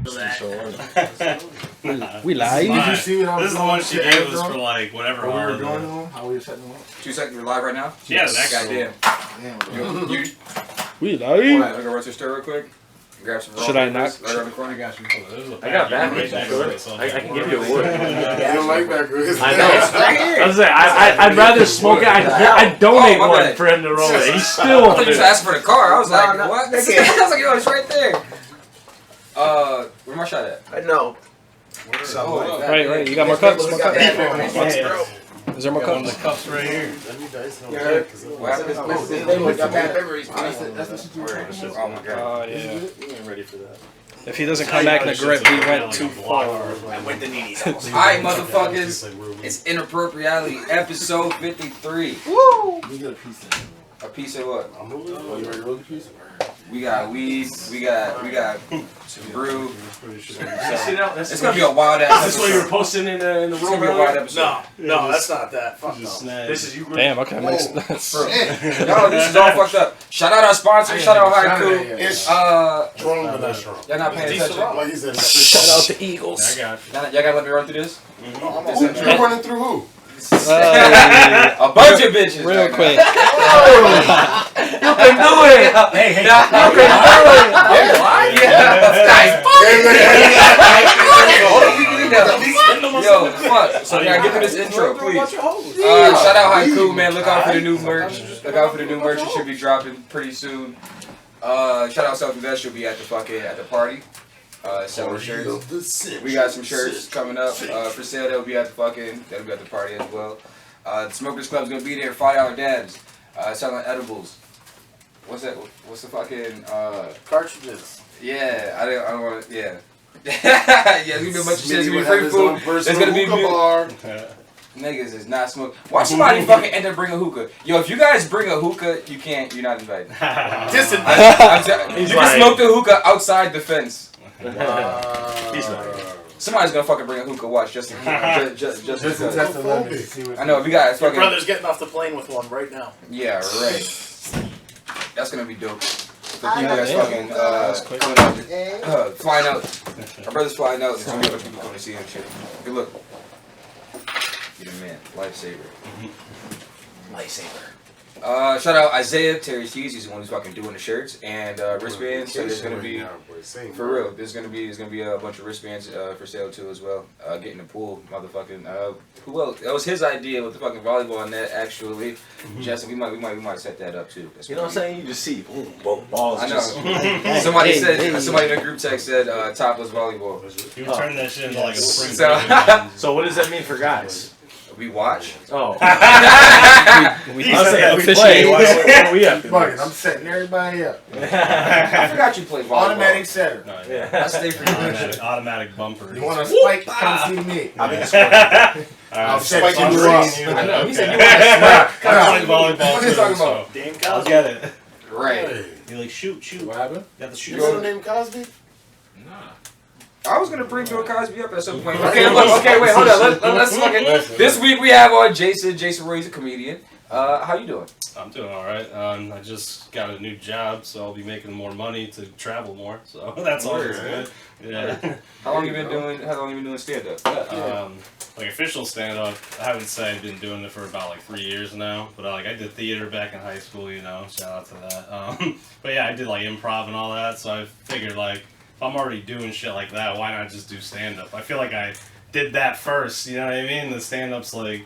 We live. Did you see what I was This is the one she gave us for like whatever. What we were doing them? How we were setting them up? 2 seconds, we're live right now? Yeah, that's goddamn. Damn, You, We Alright, live. let me go run to the store real quick. Grab some raw Should I papers not? right around the corner. I got you. I got batteries. I can give you a wood. You don't like that, Chris? I know. Right here. I was saying, I'd rather smoke it. I'd donate my one bad. for him to roll it. He's I still thought on you was it. asking for the car. I was like, no. what? I was like, yo, it's right there. Where my shot at? I know. Oh, Right. You got more cups? More cups? Yeah. Is there more got one of cups? the cups right here. What happened? Oh my god. Oh yeah. You ain't ready for that. If he doesn't come back in the grip, we went too far. I went to Nini's house. Alright, motherfuckers. It's Inappropriality, episode 53. Woo! We got a piece of it. A piece of what? Oh, you ready to roll the piece? We got weed, we got some brew. That's It's gonna be a wild ass This what you were episode. posting in the It's room gonna be a earlier? wild episode. No, that's not that. Fuck no. Snag. This is you. Damn. Okay. Makes Bro, yo, this is all fucked up. Shout out our sponsor. Shout out Haiku. It's Wrong, but that's wrong. Y'all not paying attention. Like he said, Shout out to Eagles. I got you. Y'all gotta let me run through this. You're running through who? A bunch of bitches. Real quick. You can do it. Hey. Yo, fuck. So yeah, get to this intro, please. Shout out Haiku, man. Look out for the new merch. Look out for the new merch. It should be dropping pretty soon. Shout out Self Invest. She'll be at the party. Selling shirts. We got some shirts coming up for sale. That'll be at the party as well. The Smokers Club's gonna be there. $5 dabs. Selling edibles. What's that? What's the fucking Cartridges. Yeah, I don't want to. Yeah. Yeah, there's gonna be a bunch of shit. There's gonna be free food. There's gonna be bar. Niggas is not smoking. Watch somebody fucking end up bringing a hookah. Yo, if you guys bring a hookah, you're not invited. You can smoke the hookah outside the fence. He's right. Somebody's gonna fucking bring a hookah. Watch just in case. Just to because. test the limits. See what- I know if you guys Your fucking. brother's getting off the plane with one right now. Yeah, right. That's gonna be dope. The I people that's know. fucking coming out, flying out. My brother's flying out. There's gonna be a bunch of people coming to see him and shit. Good look. You're the man. Lifesaver. Lifesaver. Shout out Isaiah, Terry Tees. He's the one who's fucking doing the shirts and wristbands. So there's gonna be, for real, there's gonna be a bunch of wristbands for sale too as well. Get in the pool, motherfucking. Who else? That was his idea with the fucking volleyball net. Actually, Justin, we might set that up too. That's You know what I'm saying? You just see boom, balls. I know. Just, Somebody in the group text said topless volleyball. You would turn that shit into like a spring. So- So what does that mean for guys? We watch. Oh. We I was saying, if we officiate. play, what do we have to Fuck it, do? I'm setting everybody up. I forgot you play volleyball. Automatic setter. No, I stay for you. automatic bumper. You want to spike? Come see me. I've been squirting. I'll so spike I'm you bringing up. you- I know. He said you want to smack. I play volleyball What are you too, talking so about? Dame I'll Cosby. get it. Right. You're like, shoot. What happened? Got the You shoot. know the name Cosby? I was gonna bring Bill Cosby up at some point. Okay, look. Okay, wait, hold on. Let's fucking. This week we have on Jason Roy, he's a comedian. How you doing? I'm doing all right. I just got a new job, so I'll be making more money to travel more. So that's always good. Yeah. How long you been doing stand up? Like official stand up, I would say I've been doing it for about like 3 years now. But I did theater back in high school, you know. Shout out to that. But yeah, I did like improv and all that. So I figured like if I'm already doing shit like that, why not just do stand up? I feel like I did that first. You know what I mean? The stand up's like.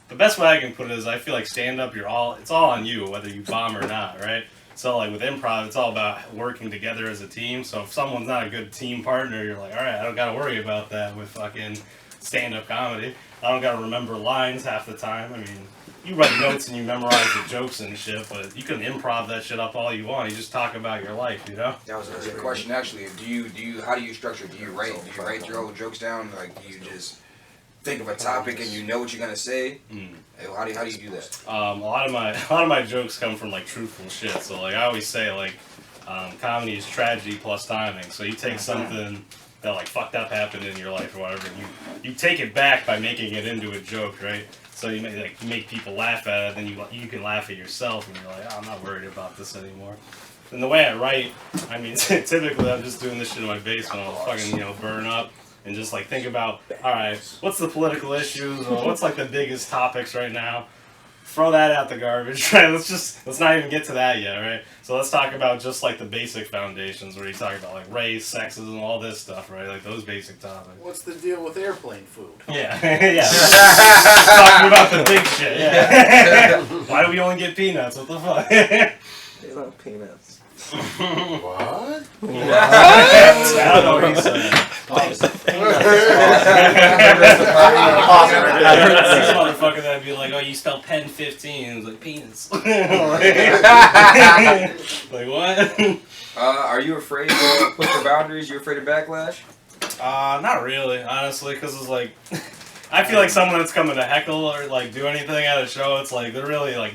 The best way I can put it is I feel like stand-up, it's all on you, whether you bomb or not, right? So like with improv, it's all about working together as a team. So if someone's not a good team partner, you're like, all right, I don't got to worry about that with fucking stand-up comedy. I don't got to remember lines half the time. I mean, you write notes and you memorize the jokes and shit, but you can improv that shit up all you want. You just talk about your life, you know? That was a good question actually. How do you structure? Do you write your old jokes down? Like do you just think of a topic and you know what you're gonna say? How do you do that? A lot of my jokes come from like truthful shit. So like I always say like comedy is tragedy plus timing. So you take something that like fucked up happened in your life or whatever, and you take it back by making it into a joke, right? So you make people laugh at it, then you can laugh at yourself, and you're like, oh, I'm not worried about this anymore. And the way I write, I mean, typically I'm just doing this shit in my basement. I'll fucking, burn up and just like think about, all right, what's the political issues or what's like the biggest topics right now? Throw that out the garbage, right? Let's not even get to that yet, right? So let's talk about just like the basic foundations where you talk about like race, sexism, all this stuff, right? Like those basic topics. What's the deal with airplane food? Yeah, yeah. Talking about the big shit, yeah. Why do we only get peanuts? What the fuck? They love peanuts. What? I don't know what he said. This motherfucker that'd be like, oh, you spell pen 15. It was like penis. Like what? Are you afraid to push the boundaries? You afraid of backlash? Not really, honestly, because it's like, I feel like someone that's coming to heckle or like do anything at a show, it's like they're really like,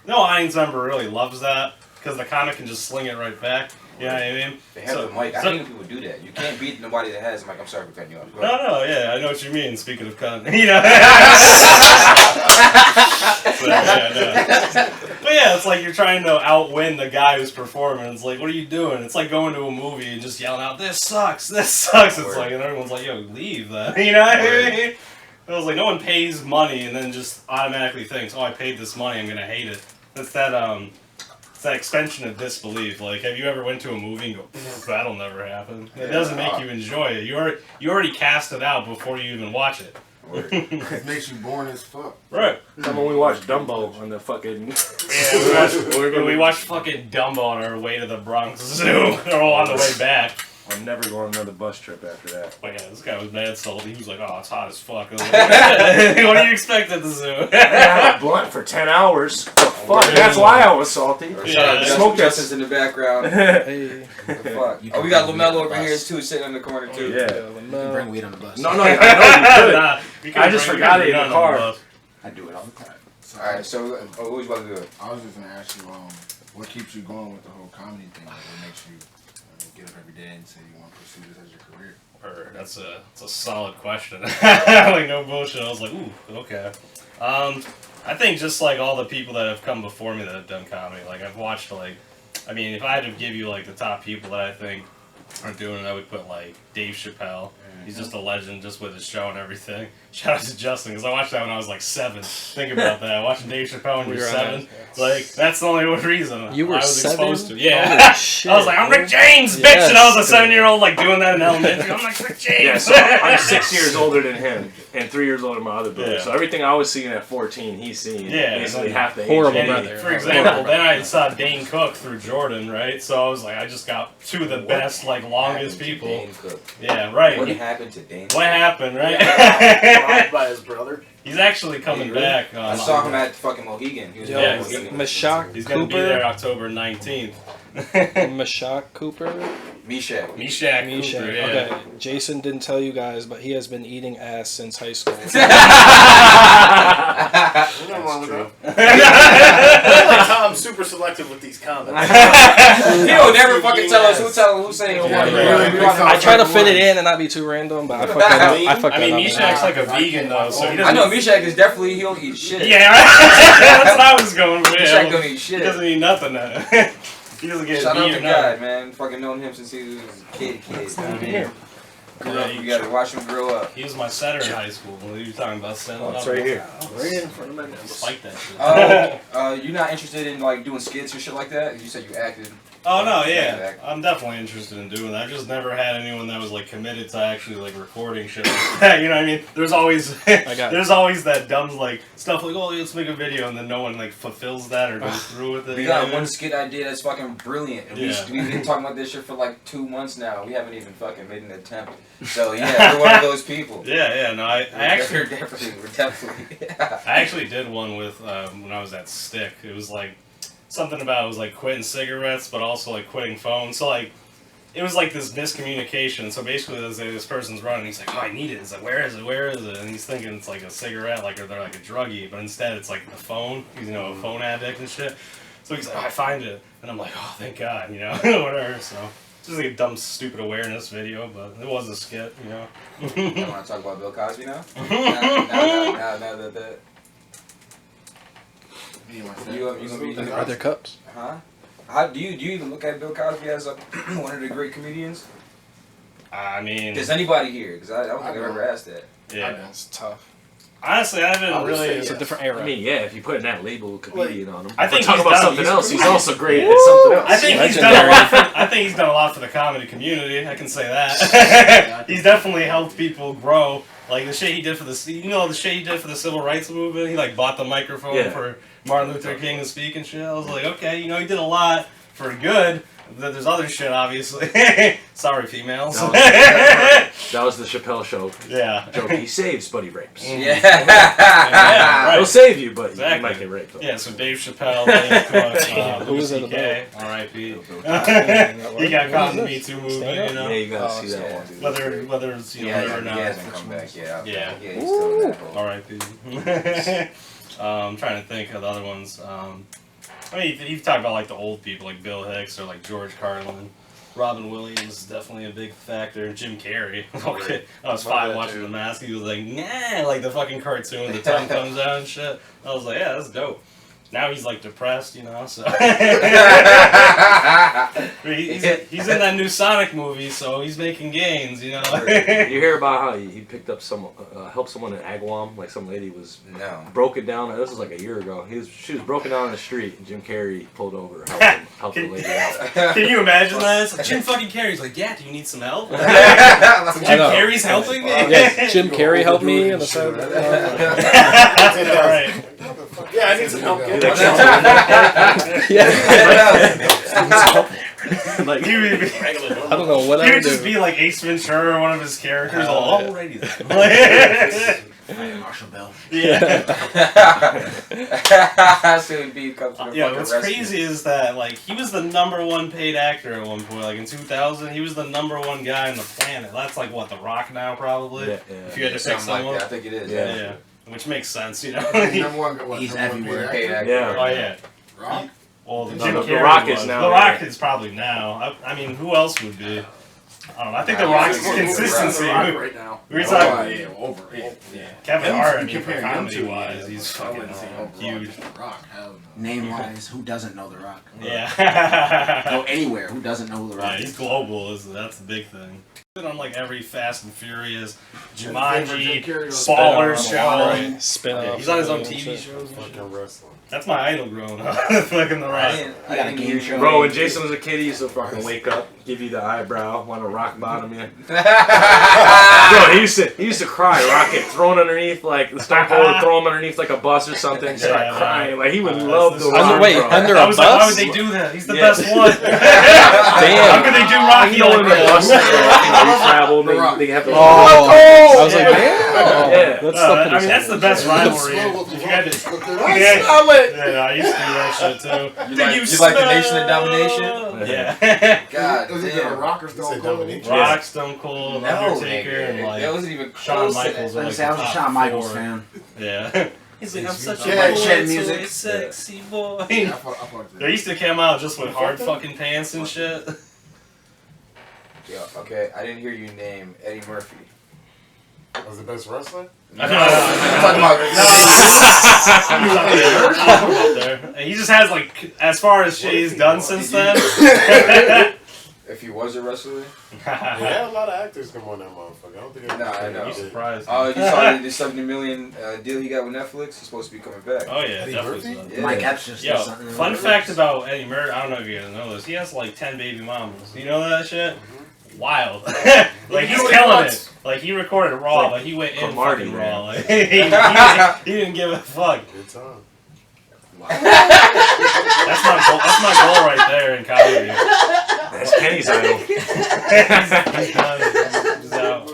no audience member really loves that because the comic can just sling it right back. You know what I mean? They have the mic. I hate when people do that. You can't beat nobody that has a mic. I'm sorry for cutting you off. Go ahead. No, yeah, I know what you mean. Speaking of cunt, you know. But yeah, it's like you're trying to outwin the guy who's performing. It's like, what are you doing? It's like going to a movie and just yelling out, "This sucks! This sucks!" It's like, and everyone's like, "Yo, leave that." You know what I mean? It was like no one pays money and then just automatically thinks, "Oh, I paid this money. I'm gonna hate it." It's that It's that extension of disbelief. Like, have you ever went to a movie and go, that'll never happen? It doesn't make you enjoy it. You already cast it out before you even watch it. It makes you boring as fuck. Right. Like when we watched Dumbo on the fucking... Yeah, we watched fucking Dumbo on our way to the Bronx Zoo, or on the way back. I'm never going on another bus trip after that. But yeah, this guy was mad salty. He was like, "Oh, it's hot as fuck." I was like, what do you expect at the zoo? I had a blunt for 10 hours. Fuck, that's why I was salty. Yeah, Smoke Justice in the background. Hey. What the fuck? Oh, we got LaMelo over here too, sitting in the corner too. Yeah. You can bring weed on the bus. No, I know you could. Nah, you I just forgot it in the car. I do it all the time. So, Alright, so what was you about to do? I was just gonna ask you, what keeps you going with the whole comedy thing? Like, what makes you get up every day and say you want to pursue this as your career? That's a solid question. Like, no bullshit. I was like, ooh, okay. I think just like all the people that have come before me that have done comedy, like I've watched like, I mean, if I had to give you like the top people that I think are doing it, I would put like Dave Chappelle. He's just a legend just with his show and everything. Shout out to Justin, because I watched that when I was like 7. Think about that. Watching Dave Chappelle when you're 7. Like, that's the only reason You were I was 7? exposed to it. Yeah. Holy shit, I was like, I'm Rick James, bitch! Yes, And I was a dude. 7-year-old like doing that in elementary. I'm like, Rick James! Yeah, so I'm 6 years older than him and 3 years older than my other brother. Yeah. So everything I was seeing at 14, he's seeing basically half the age. Horrible And brother. for example, then I saw Dane Cook through Jordan, right? So I was like, I just got 2 of the best, like, longest people. Dane Cook. Yeah, right. What happened to Dane? What happened, right? Robbed by his brother. He's actually coming back. I saw him at fucking Mohegan. He was Yeah, at he's Mohegan. Mashak He's going to be there Cooper. October 19th. Mashak Cooper. Meshach. Meshach Meshach. Cooper, yeah. Okay. Jason didn't tell you guys, but he has been eating ass since high school. Nothing wrong with that. Tom's super selective with these comments. He'll never fucking tell us who's saying what. I try to fit it in and not be too random, but I fucked that up. I fucked I mean, that up. Meshach's like a vegan, though, so he I doesn't... know Meshach is definitely, he'll eat shit. Yeah, that's what I was going with. Meshach don't eat He shit. doesn't eat nothing. He doesn't get Shout out meat to or nothing. God, man. Fucking known him since he was a kid. I mean, Yeah, you gotta watch him grow up. He was my setter in high school. What are you talking about? Setting Oh, it's up? right here. Right in front of my I nose. like that shit. You're not interested in like doing skits or shit like that? You said you acted. Oh no, yeah, I'm definitely interested in doing that. I've just never had anyone that was like committed to actually like recording shit like that. You know what I mean? There's always there's always that dumb like stuff like, oh, let's make a video, and then no one like fulfills that or goes through with it. We you know got what I one mean? skit idea that's fucking brilliant. And Yeah. we've been talking about this shit for like 2 months now. We haven't even fucking made an attempt. So yeah, we're one of those people. Yeah, no, I actually We're definitely. I actually did one with when I was at Stick. It was like something about it was like quitting cigarettes, but also like quitting phones. So like it was like this miscommunication. So basically, this person's running. He's like, "Oh, I need it." It's like, "Where is it? Where is it?" And he's thinking it's like a cigarette, like or they're like a druggie, but instead it's like the phone. He's a phone addict and shit. So he's like, "Oh, I find it," and I'm like, "Oh, thank God," whatever. So it's just like a dumb, stupid awareness video, but it was a skit, You want to talk about Bill Cosby now? Now that Me and my you gonna be Are there cups? huh? How do you even look at Bill Cosby as one of the great comedians? I mean, Does anybody here? Because I don't think I've ever asked that. yeah. It's tough. Honestly, I haven't I would really. say It's a different era. I mean, yeah, if you put in that label comedian on him. I think talk he's about done- something he's- else. He's also great at something else. I think he's done a lot. I think he's done a lot for the comedy community. I can say that. He's definitely helped people grow. Like the shit he did for the shit he did for the civil rights movement. He like bought the microphone for Martin Luther King to speak and shit. I was like, okay, he did a lot for good. There's other shit, obviously. Sorry, females. That was the Chappelle show Yeah. joke. He saves, but he rapes. Yeah. Yeah, He'll right. save you, but Exactly. you might get raped. Yeah, so Dave Chappelle, Dave Cook, Who was Louis in the C.K., R.I.P. He He got caught in the Me Too movement, Yeah, you gotta see that yeah. one. Dude. Whether it's He real hasn't, or he not. hasn't come back yet. Yeah. Yeah, he's still in that hole. R.I.P. I'm trying to think of the other ones. I mean, you've talked about like the old people, like Bill Hicks or like George Carlin. Robin Williams is definitely a big factor. Jim Carrey. Okay. I was 5 watching The Mask. He was like, nah, like the fucking cartoon. The tongue comes out and shit. I was like, yeah, that's dope. Now he's like depressed, so. he's in that new Sonic movie, so he's making gains, You hear about how he picked up helped someone in Agawam, like some lady was No. broken down. This was like a year ago. She was broken down in the street, and Jim Carrey pulled over, helped the lady out. Can you imagine that? It's like Jim fucking Carrey's like, yeah, do you need some help? Jim Carrey's helping me? Yeah, Jim Carrey helped me on the side. Right. Yeah, I need some help. Like, Like, he would be, I don't know what I he would would just do. be like Ace Ventura or one of his characters. Oh, yeah. Alrighty then. Marshall Bell. Yeah. Soon be comes to the Yeah, fucking what's rescue. crazy is that like he was the #1 paid actor at one point. Like in 2000, he was the #1 guy on the planet. That's like what, The Rock now probably. Yeah, If you had to pick Something like someone. that. I think it is. Yeah. Yeah. Which makes sense, Number one, He's number one everywhere. paid Paid actor. actor. Yeah. Oh yeah. Rock? Well, No, Jim the Carrey Rock is was. now, The Rock yeah. is probably now. I mean, who else would be? I don't know. I think The Nah, Rock's he's consistency. Right now. We were Oh, talking yeah, over. Yeah. Kevin Him, Hart. I you mean, for compare him comedy to, wise, yeah, he's I fucking wouldn't say huge. Rock, hell no. Name wise, who doesn't know The Rock? Yeah. Go anywhere. Who doesn't know who The Yeah, Rock he's is? global. That's the big thing. On like every Fast and Furious, Jim Jumanji, Carrey was Baller spin-off. show. Spin-off. Yeah, he's on his own and TV shit. shows. and shit. Fucking wrestling. That's my idol growing up. Fucking The I Rock. didn't. You got a game show. Bro, when Jason was a kid, he used to fucking wake up, give you the eyebrow, want to rock bottom you. Bro, he used to cry, rocket thrown underneath, like the Stone Cold would throw him underneath like a bus or something, start Yeah, crying. Like he would that's love the the song. rock. Wait, bro. under I a was like, why would bus? they do that? He's the Yeah. best one. Damn. How could they do Rocky You know, like when the bus that? they travel, they have to. Oh, I was like, Yeah. damn. Yeah. That's I mean, that's the best rivalry. If you had to, yeah, I used to do that shit too. You like the Nation of Domination? Yeah. God Was it a damn. Rock or Stone Cold? Rock, Stone Cold, No, Undertaker, nigga. and like That wasn't even Shawn close to Michaels. that. Are, like, I was a the Shawn top Michaels 4. fan. Yeah. He's like, I'm such a Yeah, boy, shed so music. sexy boy. Yeah, I fucked with They it. used to come out just with hard fucking pants and shit. Yeah, okay, I didn't hear you name Eddie Murphy. Was the best wrestler? No. I'm talking about. He just has like, as far as shit he's done since then. If he was a wrestler. They had a lot of actors come on that motherfucker. I don't think Nah, I know. You surprised me. Oh, you saw the $70 million deal he got with Netflix? He's supposed to be coming back. Oh yeah, Eddie definitely. Murphy? So. Yeah. Mike Epps just did Yo, something. fun fact about Eddie Murphy, I don't know if you guys know this, he has like 10 baby mamas. You know that shit? Wild. Like he's killing it. Like he recorded Raw, Like but he went in Marty, fucking man. Raw. Like, he didn't give a fuck. Good time. That's my goal right there in comedy. That's Kenny's idol. He's done. He's out.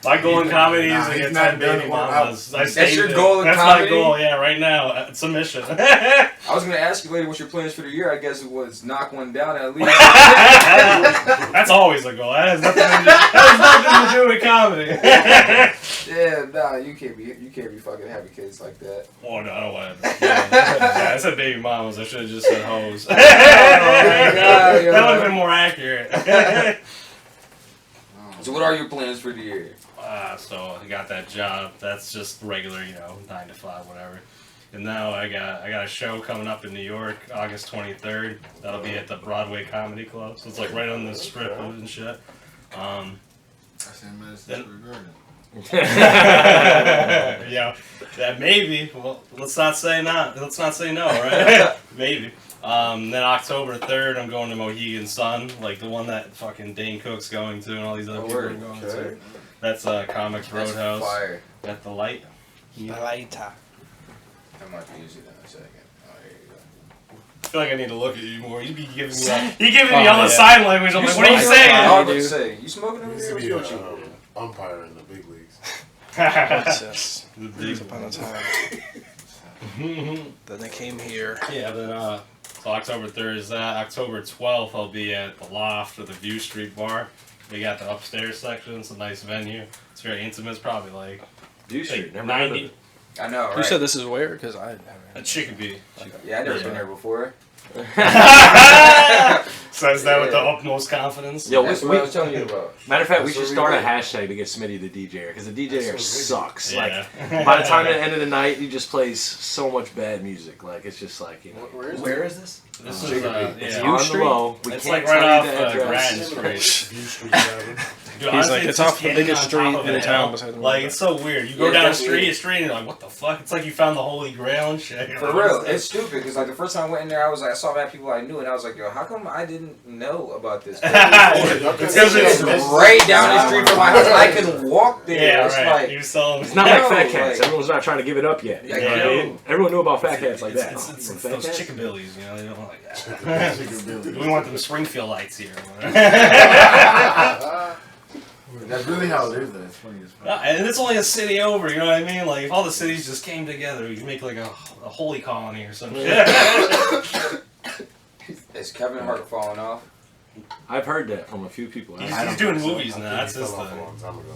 My goal in comedy is to he's get not 10 done baby or mamas. I That's stated your it. goal in That's comedy? my goal, yeah, right now. Submission. I was going to ask you later what's your plans for the year. I guess it was knock one down at least. That's always a goal. That has nothing to do with comedy. Yeah, nah, you can't be fucking having kids like that. Oh no, I don't want to. Yeah, I said baby mamas. I should have just said hoes. That would have been more accurate. So what are your plans for the year? So I got that job. That's just regular, 9 to 5, whatever. And now I got a show coming up in New York, August 23rd. That'll be at the Broadway Comedy Club. So it's like right on the strip and shit. I said Madison Square Garden. Yeah, that maybe. Well, let's not say not. Let's not say no, right? Maybe. Then October 3rd, I'm going to Mohegan Sun, like the one that fucking Dane Cook's going to, and all these other people are going to. That's Comics That's Roadhouse. fire. At the light. Later. I might be using that in a second. Oh, here you go. I feel like I need to look at you more. You be giving me all the sign language. I'm like, what are you saying? I was about to say, you smoking over there? Used to What's be going on? umpire in the big leagues. Yes. The Once upon a time. Then they came here. Yeah, then so October 3rd is that. October 12th, I'll be at the Loft or the View Street Bar. They got the upstairs section. It's a nice venue. It's very intimate. It's probably like View Street, like never heard of 90. it. I know, right? You said this is where? Because I A haven't. Chicopee. Yeah, I never been there before. Says that with the utmost confidence. Yo, That's what I was telling you about. matter of fact, we That's should what we start a did. hashtag to get Smitty the DJ because the DJ here sucks. Yeah. Like by the time at the end of the night, he just plays so much bad music. Like it's just like you know. Where is this? This is It's yeah. on Street? the low. We It's can't like right tell off you the address. Grand Street. View Street Tavern. Dude, He's honestly, like, it's just off the hidden biggest on street top of in a town hill. besides the Like, one. it's so weird. You go Yeah, down that's street weird. to street and you're like, what the fuck? It's like you found the Holy Grail and shit. For real, it's stupid because like the first time I went in there, I was like, I saw that people I knew, and I was like, yo, how come I didn't know about this? Because It's right down the street from my house. I can walk there. Yeah, It's right. like, You saw It's not like No, Fat Cats. like- Everyone's not trying to give it up yet. Yeah, You know what I no. mean? Everyone knew about Fat Cats like that. It's Fat those Cats? chickabillies, you know, they don't like that. Chicken Billy. We want them Springfield lights here. That's really how it is, though. It's funny as fuck. And it's only a city over, you know what I mean? Like, if all the cities just came together, we could make like a holy colony or some shit. is Kevin Hart falling off? I've heard that from a few people. He's doing movies now. That's his fell off a thing. long time ago.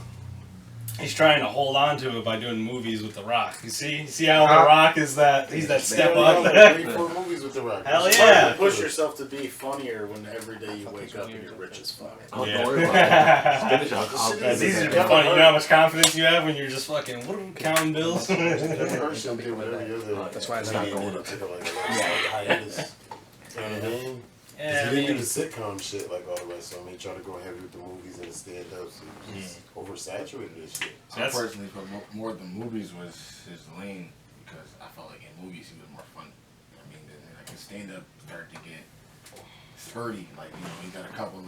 He's trying to hold on to it by doing movies with The Rock. You see how The Rock is that? He's that step up. 3-4 movies with The Rock. Hell It's yeah. hard to push yourself to be funnier when every day you wake up and you're rich as fuck. Oh, Yeah. don't worry about it. Finish. I'll It's easy to be Yeah. funny. You know how much confidence you have when you're just fucking counting bills. Kevin Hart should do what every other That's why it's not comedian going did, took like a hiatus. You know what I mean? Yeah, I He didn't do mean, the sitcom shit like all the rest, so I mean, he tried to go heavy with the movies and the stand-ups. He just oversaturated this shit. I personally put more than movies was his lane because I felt like in movies he was more funny. I mean, like his stand-up started to get spurty. Like he got a couple of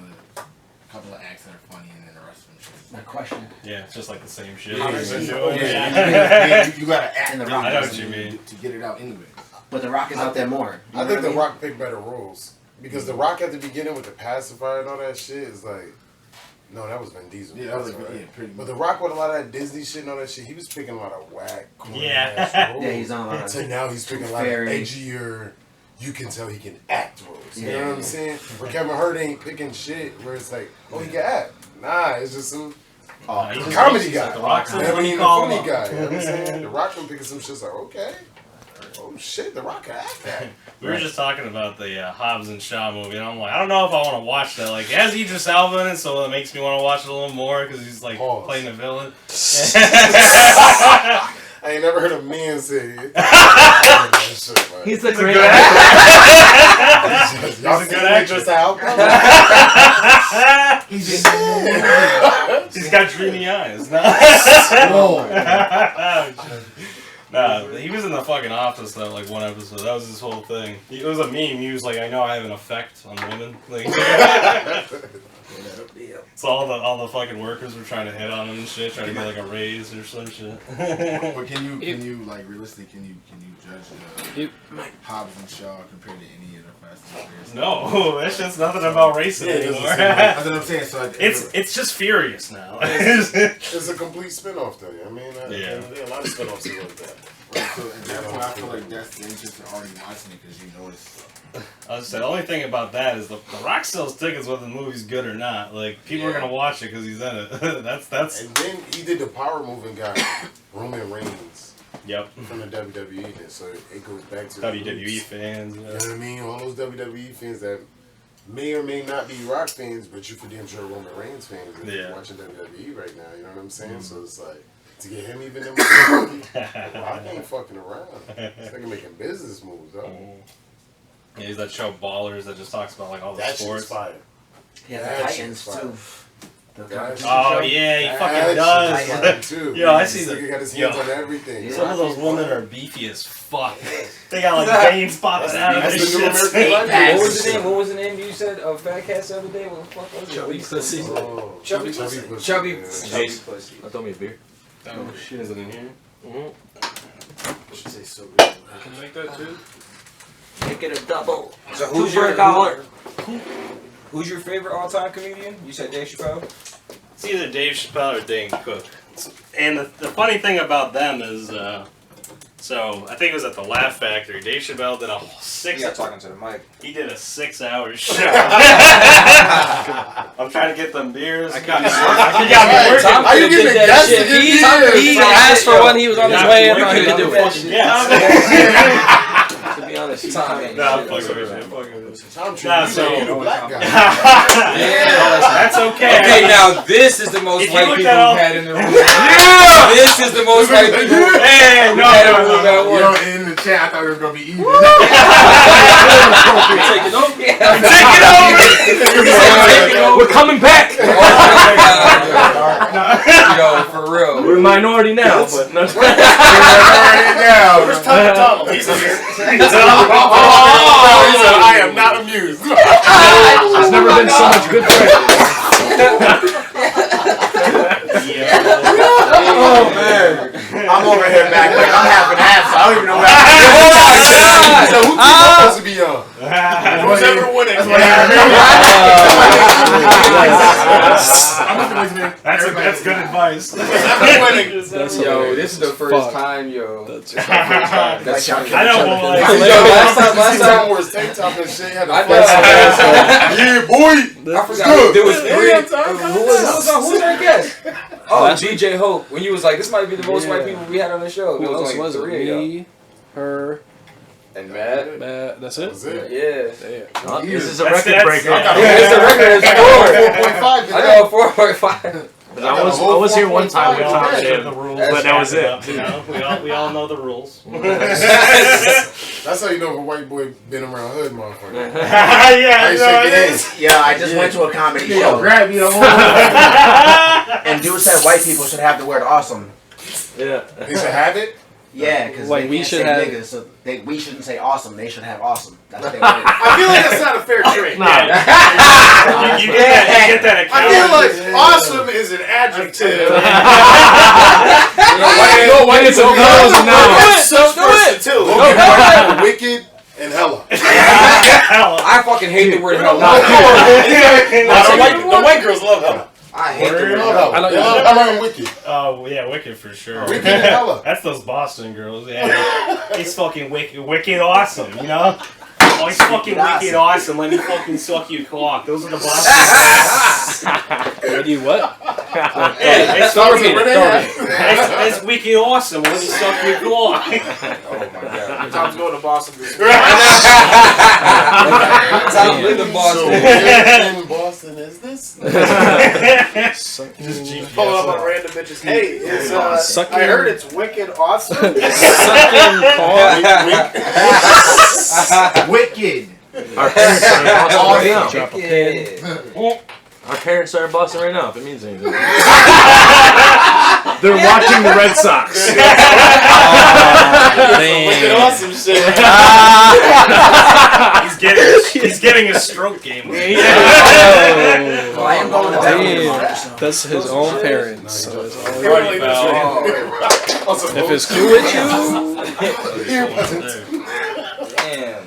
acts that are funny, and then the rest of them shit. My question. yeah, it's just like the same shit. Yeah, He's been yeah, doing. yeah, you gotta act And The it Rock I know what you mean. to get it out anyway. But The Rock is out there more. You I know think what The Rock picked better roles. Because The Rock at the beginning with the pacifier and all that shit is like, no, that was Vin Diesel. Yeah, that was That's like, right. yeah, pretty But much. The Rock with a lot of that Disney shit and all that shit, he was picking a lot of whack, corny Yeah. ass roles. Yeah, he's on a lot So of. now he's picking a lot Very- of edgier, you can tell he can act roles. You Yeah. know what I'm saying? Where Kevin Hart ain't picking shit where it's like, oh, he can act. Nah, it's just some Oh, He's just- comedy he's guy. like The Rock's I the mean, funny the call funny up. guy. You know what I'm saying? The Rock been picking some shit like, okay. Oh shit, The Rock can act that. We were just talking about the Hobbs and Shaw movie, and I'm like, I don't know if I want to watch that. Like, it has Idris Elba in it, so it makes me want to watch it a little more because he's like Pause. playing the villain. I ain't never heard a man say it. He's a great good actor. Y'all a see good Idris Elba? He's got dreamy eyes. Nah, he was in the fucking Office though, like one episode. That was his whole thing. It was a meme. He was like, "I know I have an effect on women." Like, so all the fucking workers were trying to hit on him and shit, trying to get like a raise or some shit. But can you like realistically can you judge Hobbs and Shaw compared to any of the Fast and Furious? No, that shit's nothing about racing Yeah, it doesn't anymore. seem like- That's what I'm saying. So It's just furious now. It's a complete spin-off though. I mean, Yeah. a lot of spin-offs are like that. so at that point, I feel like that's the interest in already watching it because you know it's. I was saying, the only thing about that is the Rock sells tickets whether the movie's good or not. Like, people are gonna watch it because he's in it. that's. And then he did the power move and got Roman Reigns Yep. from the WWE. Then, so it goes back to WWE roots. fans. You know what I mean? All those WWE fans that may or may not be Rock fans, but you for damn sure Roman Reigns fans if Yeah. you're watching WWE right now. You know what I'm saying? So it's like, To get him even in Rock ain't fucking around. This nigga making business moves, though. Yeah, he's that show Ballers that just talks about like all the That sports. shit's fire. Yeah, That the shit's Titans fire. too. The That competition Oh show. yeah, he That fucking shit's does. fire, too. Yo, I This see nigga the- got his hands yo. on everything. Some of those women are beefy as fuck. They got like veins popping out of That's their the new shit. American Life. What was the name? What was the name you said of Fat Cats the other day? What the fuck was it? Chubby pussy. Oh, Chubby pussy. Chubby Yeah. pussy. I told me a beer. Oh shit, is it in here? Should say so good. I can make that too. Make it a double. So Two for a dollar. Who's your favorite all-time comedian? You said Dave Chappelle. It's either Dave Chappelle or Dane Cook. And the funny thing about them is, so I think it was at the Laugh Factory. Dave Chappelle did a Yeah, talking to the mic. He did a 6-hour show. I'm trying to get them beers. I got me working. How you getting a guest to get He asked for one. He was on his way. I thought he could do it. Yeah. To be honest, Tom ain't Nah, I'm shit. fucking with you. I'm fucking with you. Tom Nah, Tree, so- you the black guy. That's okay. Okay, now this is the most If you white look people that up- we've had in the room. This is the most white people Hey, we've had in the room at Yo, once. in the chat, I thought it was gonna be even. Taking over. We're coming back. Yo, for real. We're a minority now, but no. I am not amused. There's never been so much good practice. Oh man, I'm over here back like I'm half and half, so I don't even know what I'm So who team I'm supposed to be on? Who's ever winning? That's good advice. That's Yo, hilarious. this is the as first fuck. time, yo. That's That's I know, but like, Yo, last time, Tom wore his tank top and shit. Had the I know. flex on. Yeah, boy. I forgot. good. There was three. Yeah, Who was our guest? Oh, Last DJ Hope. When you was like, this might be the most white people we had on the show. Who There else was was only it? three of y'all. Me, her, And Matt. Matt. That's it. That's it. Yeah. Damn. This is a That's- record breaker. Yeah, it's a record. It's 4. 4.5 I know 4.5. I was here one time with Tom the Shea, rules, but that was it. You know, we all know the rules. That's how you know if a white boy been around hood, motherfucker. Yeah, How you no, shake it your is. hand? Yeah, I just went to a comedy show, Grab you the whole. and dude said white people should have the word awesome. Yeah. They should have it. Yeah, because Like, they we can't should say have- niggas, so we shouldn't say awesome. They should have awesome. That's their word. I feel like that's not a fair trade. You get that I feel like awesome is an adjective. When it's a no, it's a no. Such versatility. Wicked and hella. I fucking hate the word hell. The white girls love hella. I hate the word Love hell. I know hella. you- They love hella and wicked. Oh yeah, Wicked for sure. Wicked and hella. That's those Boston girls. Yeah, he's fucking wicked awesome. You know. Oh, he's fucking wicked awesome. Let me fucking suck your cock. Those are the Boston girls. What do you what? Hey, it's Don't repeat it. Don't repeat it. It's wicked awesome. Let me suck your cock. Oh my god. Tom's going to Boston this week. Tom lived in So, Boston. what in Boston is this? Just Pulling up on random bitches. Hey, it's, Sucking- I heard it's wicked awesome. Sucking cock. Wicked. Our parents are in Boston right now. Drop a pin. Yeah. Our parents are in Boston right now, if it means anything. They're watching the Red Sox. Wicked awesome shit. he's getting a stroke game. Well, I am going to bed with Damn. tomorrow, so. That's his own parents. So it's all Everybody knows Oh, if it's cool with you, damn.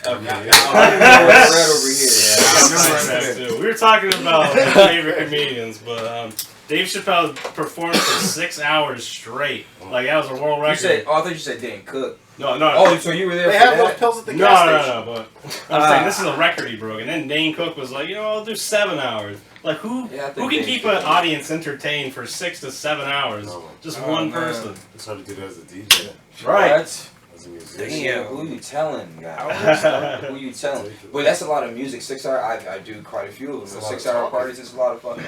Okay. Red over here. We were talking about favorite comedians, but Dave Chappelle performed for 6 hours straight. Like that was a world You record. said, oh, I thought you said Dan Cook. No. Oh, so you were there They for have those that? pills at the No, gas station. but I'm saying this is a record he broke. And then Dane Cook was like, I'll do 7 hours. Like who Yeah, I think who can Dane keep Cook- an audience entertained for 6 to 7 hours? Just Oh, one man. person. That's how to do that as a DJ. Right. What? As a musician. Damn, who you telling, guys? Who you telling? But that's a lot of music. 6 hour. I do quite a few of them. That's a lot of 6 hour talking. parties is a lot of fucking.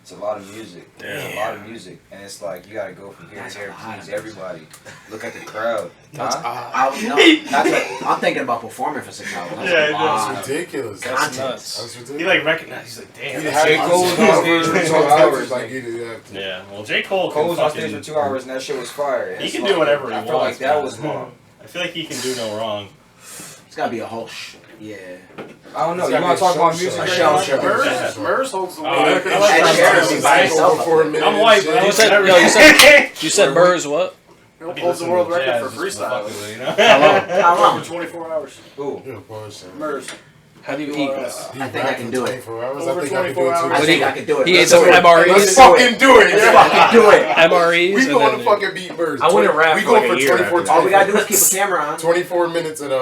It's a lot of music. It's a lot of music, and it's like you gotta go from here to there, please everybody. Look at the crowd. That's I'm thinking about performing for 6 hours. That's ridiculous. That's nuts. That's ridiculous. He like recognized. He's like, damn. You J. have Cole was on stage for 2 hours. Like, you have to. Yeah. Well, J. Cole Cole can was on stage fucking. for 2 hours, and that shit was fire. He It's can like- do whatever he I wants. felt like that man. was long. I feel like he can do no wrong. It's gotta be a whole yeah. I don't know. It's You gotta want be to talk a about show, music? a right show, now? show. Murs holds the Oh, world. I record. like Ed that. Sheeran by himself. For a minute. I'm white, but I You was said, never. yo, you said Burrs what? Holds the world record for freestyle. You know? How long? For 24 hours. Ooh. You're a bullshit. Murs. How do you eat? I think I can do it. 24 hours. Over I think I can do 24 it too. I think I can do it. He ate Let's some do it. MREs. Let's fucking do it. Let's Yeah. fucking do it. MREs. We and going then to fucking beat Birds. I wouldn't rap We for like going a for year 24 after All we gotta do is keep a camera on. 24 minutes and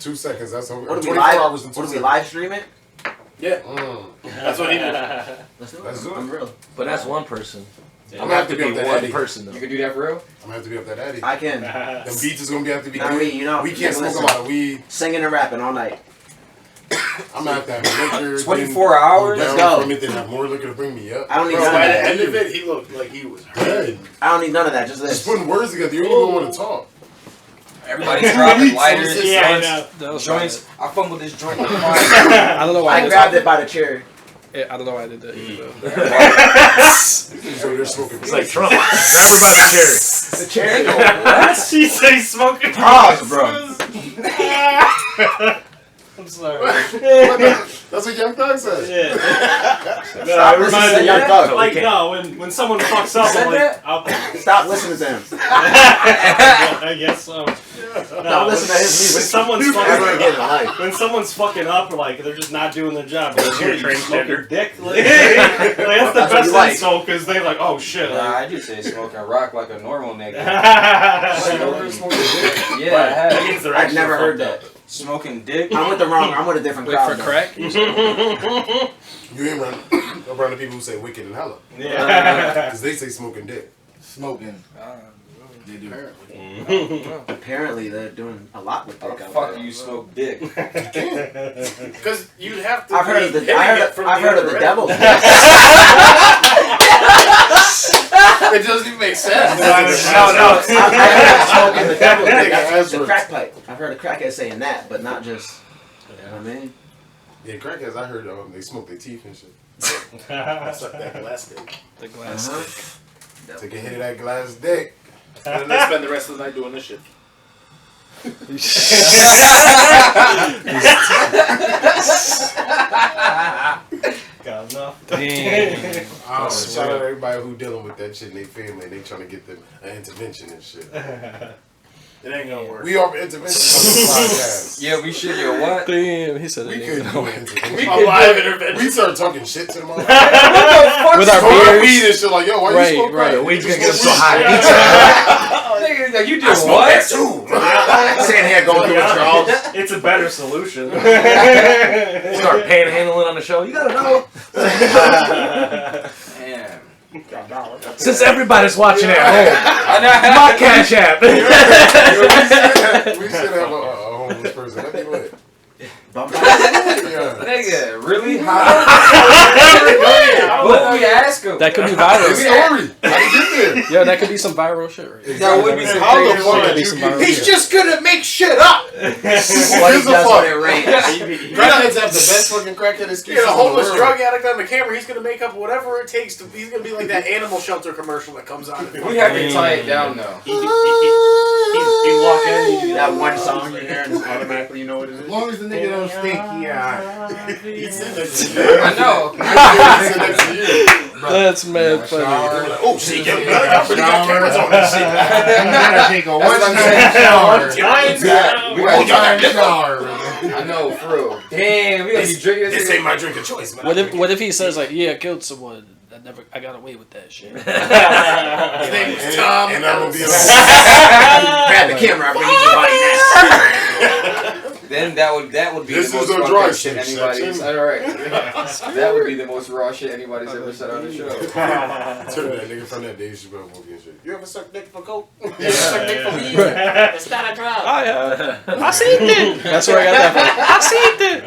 2 seconds. That's how we. What do 24 we live? hours and 2 What do we seconds. live stream it? Yeah. Mm. That's what he did. Let's do it. Let's do it. I'm real. But that's one person. I'm gonna have to be up that one Eddie. person though. You can do that for real? I'm gonna have to be up that Eddie. I can. Them beats is gonna have to be Not good. me, you know. We can't smoke a Listen. lot of weed. Singing and rapping all night. I'm gonna have to have liquor. 24 hours? Let's Let's go. From it, then have more liquor to bring me up. I don't need Bro, none of by the that. end of it, he looked like he was hurt. Dead. I don't need none of that. Just Just this. putting words together. You don't even want to talk. Everybody's dropping lighters, Yeah, I joints, know. That was joints. I fumbled this joint with mine. I don't know why I I did grabbed it by the chair. that. I don't know why I did that. either. So they're smoking. It's like Trump. Grab her by the chair. The chair. What? She say smoking. Pause, bro. I'm sorry. That's what Young Thug said. Yeah. No, Stop it listening reminds to me. Young Thug. Like no, when someone fucks up, said I'm that? like, I'll, Stop listening to him. I guess so. Don't listen to his music. When someone's Ever fucking again in life. when someone's fucking up, or like they're just not doing their job, they're like, You're "Hey, you smoke your transgender. dick." Like, that's the That's what best you like. insult because they're like, "Oh shit." Nah, Like, I just say smoking rock like a normal nigga. that Yeah, I have. means they're I've actually never heard fucked that. Smoking dick. I'm with the wrong. I'm with a different Wait crowd. for now. crack? You ain't around the people who say wicked and hella. up. Yeah. Because they say smoking dick. Smoking. They do. Apparently, they're doing a lot with How dick the out fuck there. do you smoke dick? Because you'd have to. I've heard of be the. hitting I it heard, from I've heard of other the end. devil's. It doesn't even make sense. No, I've heard of smoking the devil's dick. That's That's the worse. crack pipe. I've heard of crackheads saying that, but not just. You know what I mean? Yeah, crackheads, I heard they smoke their teeth and shit. Suck that glass dick. The glass Uh-huh. stick. Take a hit of that glass dick. And then they spend the rest of the night doing this shit. God, no. Damn. Shout out to everybody who dealing with that shit in their family and they trying to get them an intervention and shit. It ain't gonna work. We offer interventions on this podcast. Yeah, we should. Yo, what? Damn, he said We it. could do an intervention. A live intervention. We start talking shit to them all. With our Smoking beers. weed and shit like, yo, why Right, you smoke right. crack? We You just smoke get so weed. high. Nigga, like, you did I smoke what? that too. Sitting here going through withdrawals. It's a better solution. Start panhandling on the show. You gotta know. Damn. Since everybody's watching at home, I know. my Cash App. We should have a homeless person. That'd be lit. Bump Yeah. Nigga, really? How? What did we ask him? That could be Good viral. story. How did you get there? Yo, that could be some viral shit right there. That would be some How the crazy fuck shit. did Be you some get viral there? shit. just gonna make shit up. What he Gives a does fuck. when it rains. Crackheads have the best fucking crackhead excuses. You get a in the homeless world. drug addict on the camera, he's gonna make up whatever it takes to. He's gonna be like that animal shelter commercial that comes on. We have to tie it down though. He walk in. That one song you hear and it's automatically you know what it As is. long as the nigga don't stink, yeah. He's sitting next to you. I know. He's sitting next to you. That's mad funny. Oh, see, get we got cameras on this shit. You gotta take a That's what I'm saying. shower. We gotta Shower. I know, for real. Damn, we gotta be drinking This this. ain't my drink of choice, man. What if he says like, yeah, I killed someone. I got away with that shit. His name was Tom. And I'm gonna be like, Grab the camera, I bring you body now. Then that would be This the is most a fucked dry up shit section. anybody's. Alright. That would be the most raw shit anybody's ever said on the show. turn that nigga from that Dave Chappelle movie and shit. You ever suck dick for coke? You ever suck dick for weed? It's not a drug. I seen it. That's where I got that from. I seen it.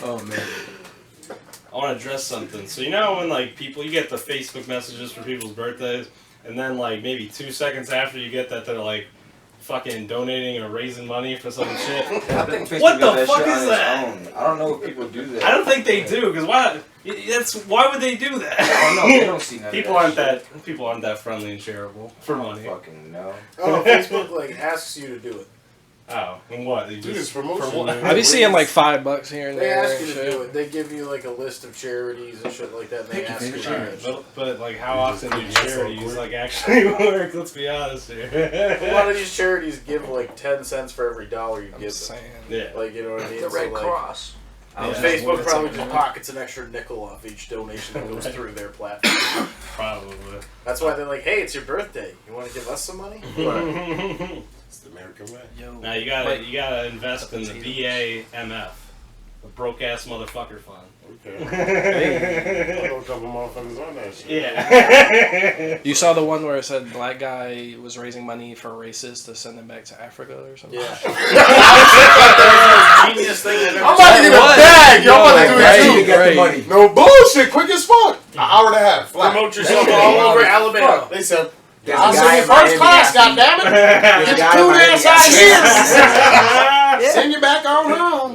Oh man. I want want to dress something. So you know when like people, you get the Facebook messages for people's birthdays, and then like maybe 2 seconds after you get that, they're like fucking donating or raising money for some shit. I think Facebook What the does fuck shit is on its that? own. I don't know if people do that. I don't think they do, because why would they do that? I don't know. They don't see none People of that aren't people aren't that friendly and charitable for shit. money. Fucking no. Oh, Facebook like asks you to do it. Oh, and what? They Dude, just it's promotion. for what? man. I be seeing like $5 here and They there. ask and you to shit. do it. They give you like a list of charities and shit like that. And they ask you to do Alright, it. but like how often do charities like actually work? Let's be honest here. A lot of these charities give like 10 cents for every dollar you I'm give saying. them. Yeah. Like, you know what I mean? The So, Red like, Cross. Yeah. Facebook probably just pockets an extra nickel off each donation that goes through their platform. Probably. That's why they're like, hey, it's your birthday. You want to give us some money? It's the American way. Yo, Now you gotta invest in the BAMF, the broke ass motherfucker fund. Okay. I know a couple motherfuckers on that shit. Yeah. you saw the one where it said black guy was raising money for racists to send them back to Africa or something? Yeah. That's the most genius thing I've ever I'm about to get a What? bag. Y'all about to do Right, it too. You get right. the money. No bullshit. Quick as fuck. An hour and a half. Flat. Promote yourself all over Alabama. They said, There's I'll a send guy you in first Miami class, asking- goddammit. There's a Get your guy in cool Miami ass out asking- here. Send you back on home.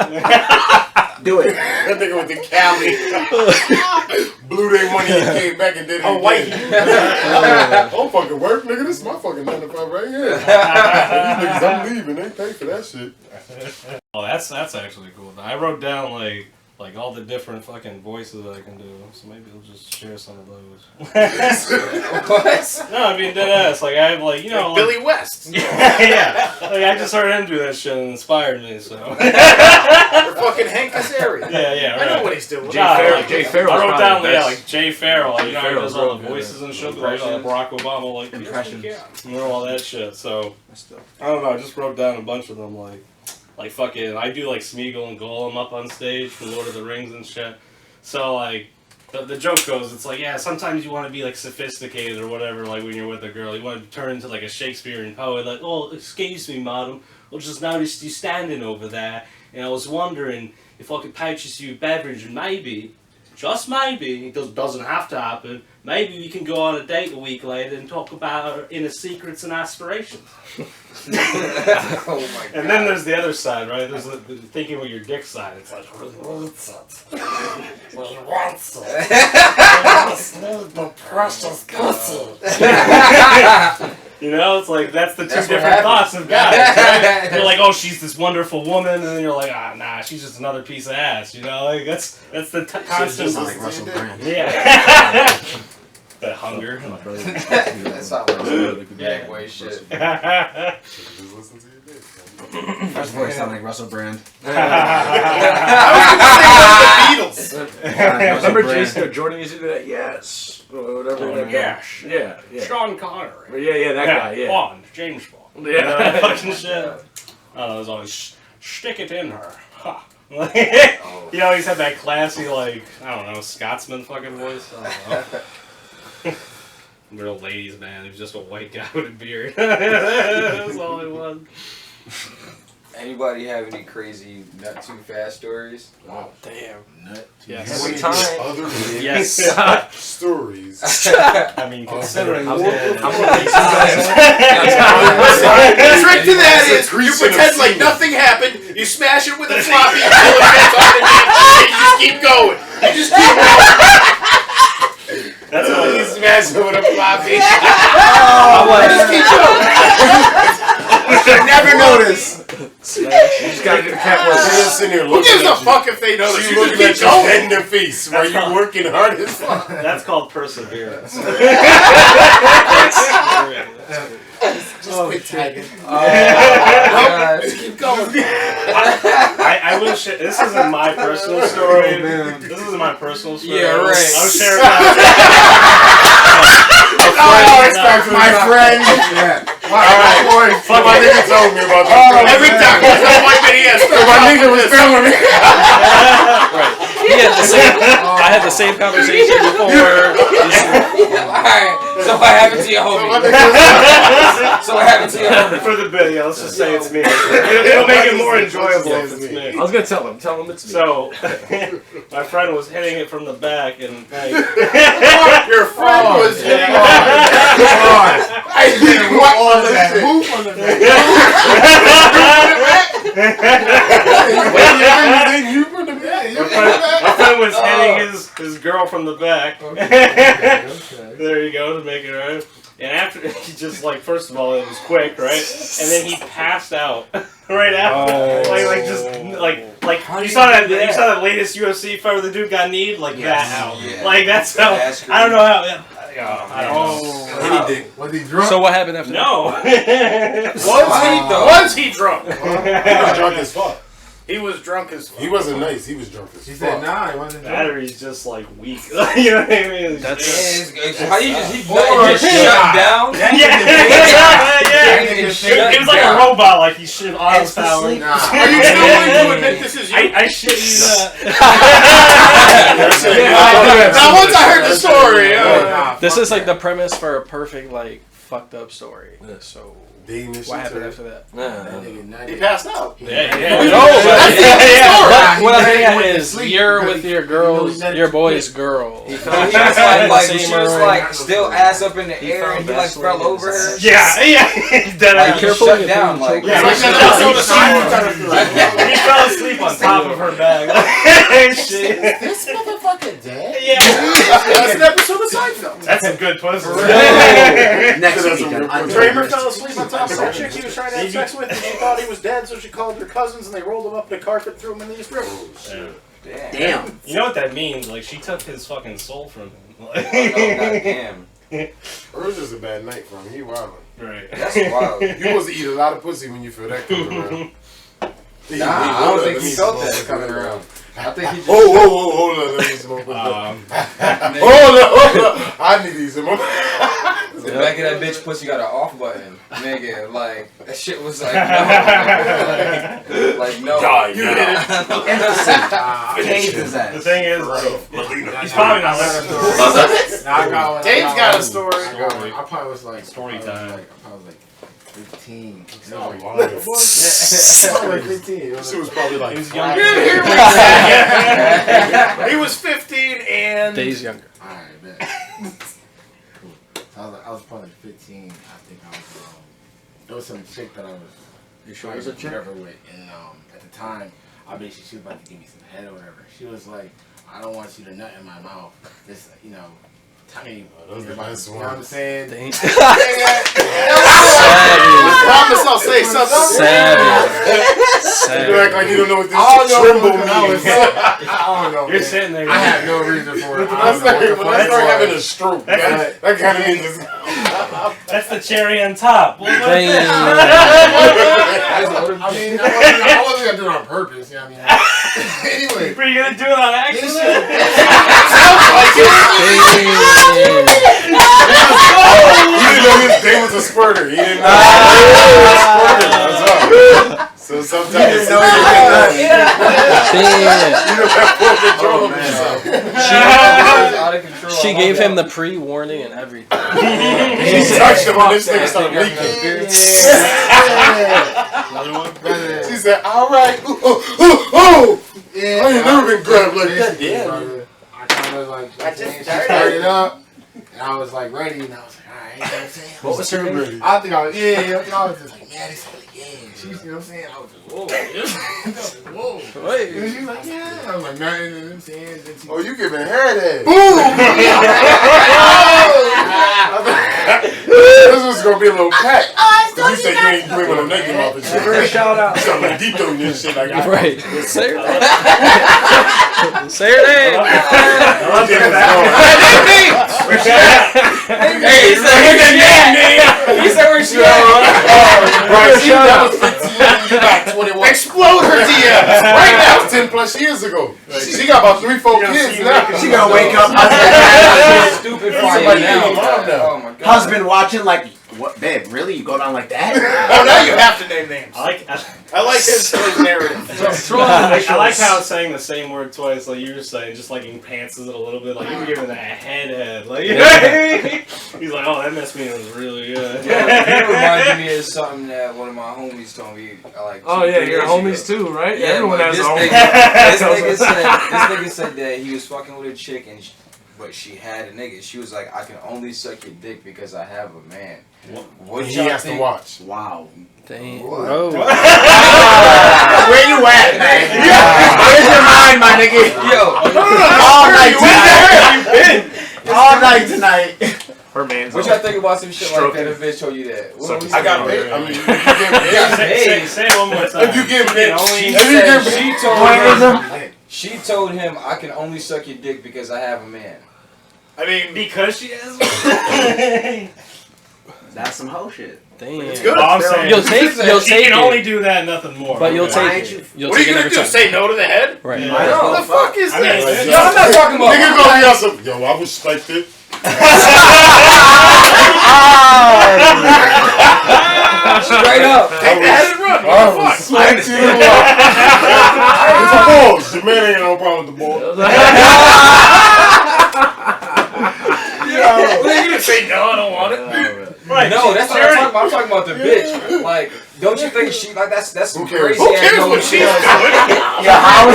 Do it. That nigga with the Cali. Blew their money and came back and did it Oh, again. white. I don't fucking work, nigga. This is my fucking 9 to 5 right here. These niggas, I'm leaving. They pay for that shit. Oh, that's actually cool. I wrote down like all the different fucking voices I can do, so maybe I'll just share some of those. What? No, I mean dead ass. Like I have like Billy West. yeah. Like I just heard him do that shit and it inspired me. So Or fucking Hank Azaria. yeah. I know Right. what he's doing. Jay Farrell's I wrote probably down the yeah, best. like Jay Farrell, like, you know, he Farrell's does all real the good voices at and shit, like Barack Obama, like Impressions. you know, all that shit. So I don't know. I just wrote down a bunch of them, like fucking. I do like Smeagol and Gollum up on stage for Lord of the Rings and shit. So like. The joke goes, it's like, yeah, sometimes you want to be like sophisticated or whatever, like when you're with a girl, you want to turn into like a Shakespearean poet, like, oh, excuse me, madam, I just noticed you standing over there, and I was wondering if I could purchase you a beverage, and maybe, just maybe, it doesn't have to happen, maybe we can go on a date a week later and talk about our inner secrets and aspirations. Oh my god. And then there's the other side, right? There's the thinking with your dick side. It's like, really wants it. Really wants it. The precious pussy. You know, it's like, that's the two That's what different happens. thoughts of guys, right? You're like, oh, she's this wonderful woman, and then you're like, ah, nah, she's just another piece of ass, you know? Like, that's the constant. Sound like Russell Brand. Yeah. That hunger. That's not like gag way shit. Just listen to your dick. Man. First voice sound like Russell Brand. Remember Jason Jordan used to do that? Yes. Or whatever. Oh, that guy. yes. Yeah. Sean Connery. Yeah, that guy, yeah. Bond, James Bond. Yeah. You know, that fucking shit. Oh, it was always, stick it in her. Ha. He always had that classy, like, I don't know, Scotsman fucking voice. I don't know. Real ladies, man. He was just a white guy with a beard. That's all it was. Anybody have any crazy nut too fast stories? Wow. Damn. Nut. Yes. One time. Other than Yes. stories. I mean, considering I'm the The trick to that is you Secretion of pretend like semen. nothing happened, you smash it with a floppy, you pull it back on and you just keep going. You just keep going. that's what You smash it with a floppy. Just keep going. never notice. You just gotta do the cat You're work. just sitting here Who looking gives a at you. fuck if they know that She you looking just at keep your going? head in the face while you working hard as fuck. that's called perseverance. Just quit tagging. Just Keep going. I will share. This isn't my personal story. This isn't my personal story. Yeah, right. I'll share My friend. My boy. My nigga told me about that. Every time there's no white man, he has My nigga was telling me. He had the same. I had the same conversation before. Alright, so what happened to your homie? So what happened to your homie? For the bit, yeah, let's just say it's me. It'll make it more enjoyable if it's me. I was gonna tell him it's me. So, my friend was hitting it from the back, and Your friend was hitting I didn't want all that. Move on the back. My friend was hitting his girl from the back. There you go, to make it right. And after, he just like, first of all, it was quick, right? And then he passed out right after. Like you saw that latest UFC fight where the dude got kneed, like that out. Yeah. Like that's how. I don't know how. I don't know. Was he drunk? So what happened after No. Was he drunk? He was drunk as fuck. He was drunk as fuck. He wasn't nice. He was drunk as fuck. She said, nah, he wasn't drunk. Battery's just like weak. You know what I mean? That's How you just shut down? Yeah. It was like a robot, like he shit on his power. Are you still willing to admit this is you? I shit you Now once I heard the story. This is like the premise for a perfect like fucked up story. So what happened after that? He passed out. Yeah. What I'm getting at is you're with your girl's, your boy's girl. He was like she was like still ass up in the air and he like fell over her. Yeah. Like Careful, shut down. Like He fell asleep on top of her bag. Shit. This motherfucker dead? Yeah. That's an episode of Seinfeld. That's a good pussy. Next week on Kramer fell asleep on top of that chick he was trying to have sex with, and she thought he was dead, so she called her cousins and they rolled him up in the carpet, threw him in the East River. Damn. You know what that means? Like she took his fucking soul from him. goddamn. It was just a bad night for him. He wildin'. Right. That's wild. You supposed to eat a lot of pussy when you feel that coming around. Nah, I don't think he felt that coming around. I think he just. Hold on, let me smoke. Hold on. I need these more. The back of that bitch pussy got an off button, nigga. Like that shit was like no, like no. You hit it. Caved his ass. The thing is, he's probably not listening. Dave's got a story. I probably was like Story time. I probably was like 15. No, Probably 15. She was probably like He was five. younger. He was 15 and... Days younger. Alright, bet. I was probably 15. I think I was. There was some chick that I was. You sure it was a chick? Whatever with, and at the time, I bet she was about to give me some head or whatever. She was like, "I don't want you to nut in my mouth. Just tiny." Those are nice You know what I'm ones. saying? Promise I'll say something. You act like you don't know what this I don't know. tremble I means. don't know. You're man. sitting there. I have no reason for it. I That's don't know like, what when I the start fuck having it a was. stroke, that kind of means it's... That's the cherry on top. What I wasn't gonna do it on purpose. You know what I mean? Anyway. Were you gonna do it on accident? He didn't know his day was a squirter. He didn't know it was a squirter. That's all. So sometimes it's Out of control. She gave him the pre-warning and everything. He touched him and this thing started leaking. She said, all right. Yeah, I ain't never been grabbed like that. I kind of like, she started up, and I was like ready, and I was like, alright, you know what I'm saying? What was her ready? I think I was just like, man, this is like, yeah. She's, you know what I'm saying? I was like, whoa. Whoa. And she was like, yeah. I was like, nothing, you know what I'm saying? Then she, Oh, you giving her that? This was gonna be a little pack. You said you ain't doing with a naked mouth and shit. Give her a shout out. You sound like deep throating this shit like that. Right. Say her name. Say her name. Hey, he said where she at. Right, she was 15, you got 12. when it was. Explode her DMs right now. That was 10 plus years ago. She got about 3-4 kids now. She gonna wake up. Stupid for you now. Oh my god. Husband watching like, what, babe? Really? You go down like that? Oh, now you have to name names. I like his narrative. I like how it's saying the same word twice, like you were saying, just like enhances it a little bit. Like you were giving that head. Like he's like, oh, that messed me. It was really good. It reminded me of something that one of my homies told me. Like, oh yeah, your homies too, right? Yeah, everyone has a homie. This nigga said that he was fucking with a chick but she had a nigga. She was like, I can only suck your dick because I have a man. What he has to watch. Wow. Damn. Bro. Where you at, man? Where's your mind, my nigga? Yo. All night tonight. Her man's what y'all think about some shit like that? If bitch told you that, I got paid. I mean, say it one more time. If you give me, she told him, I can only suck your dick because I have a man. I mean, because she has one. That's some hoe shit. Damn. It's good. I'm saying, You'll take she can it. only do that, nothing more. But you'll Why take ain't it. You'll What are take you it gonna every do? time. Say no to the head? Right. Yeah. I know. What the fuck is this? Yo, I'm not talking about. Nigga gonna be awesome. Yo, I respect it. Straight up. Take the head and run. I What the fuck? respect it. It's a balls. Your man ain't got no problem with the ball. What are you gonna say? No, I don't want it. Right. No, that's what I'm talking about. I'm talking about the bitch. Like, don't you think she like that's some crazy Who cares ass what she's doing? Yeah, how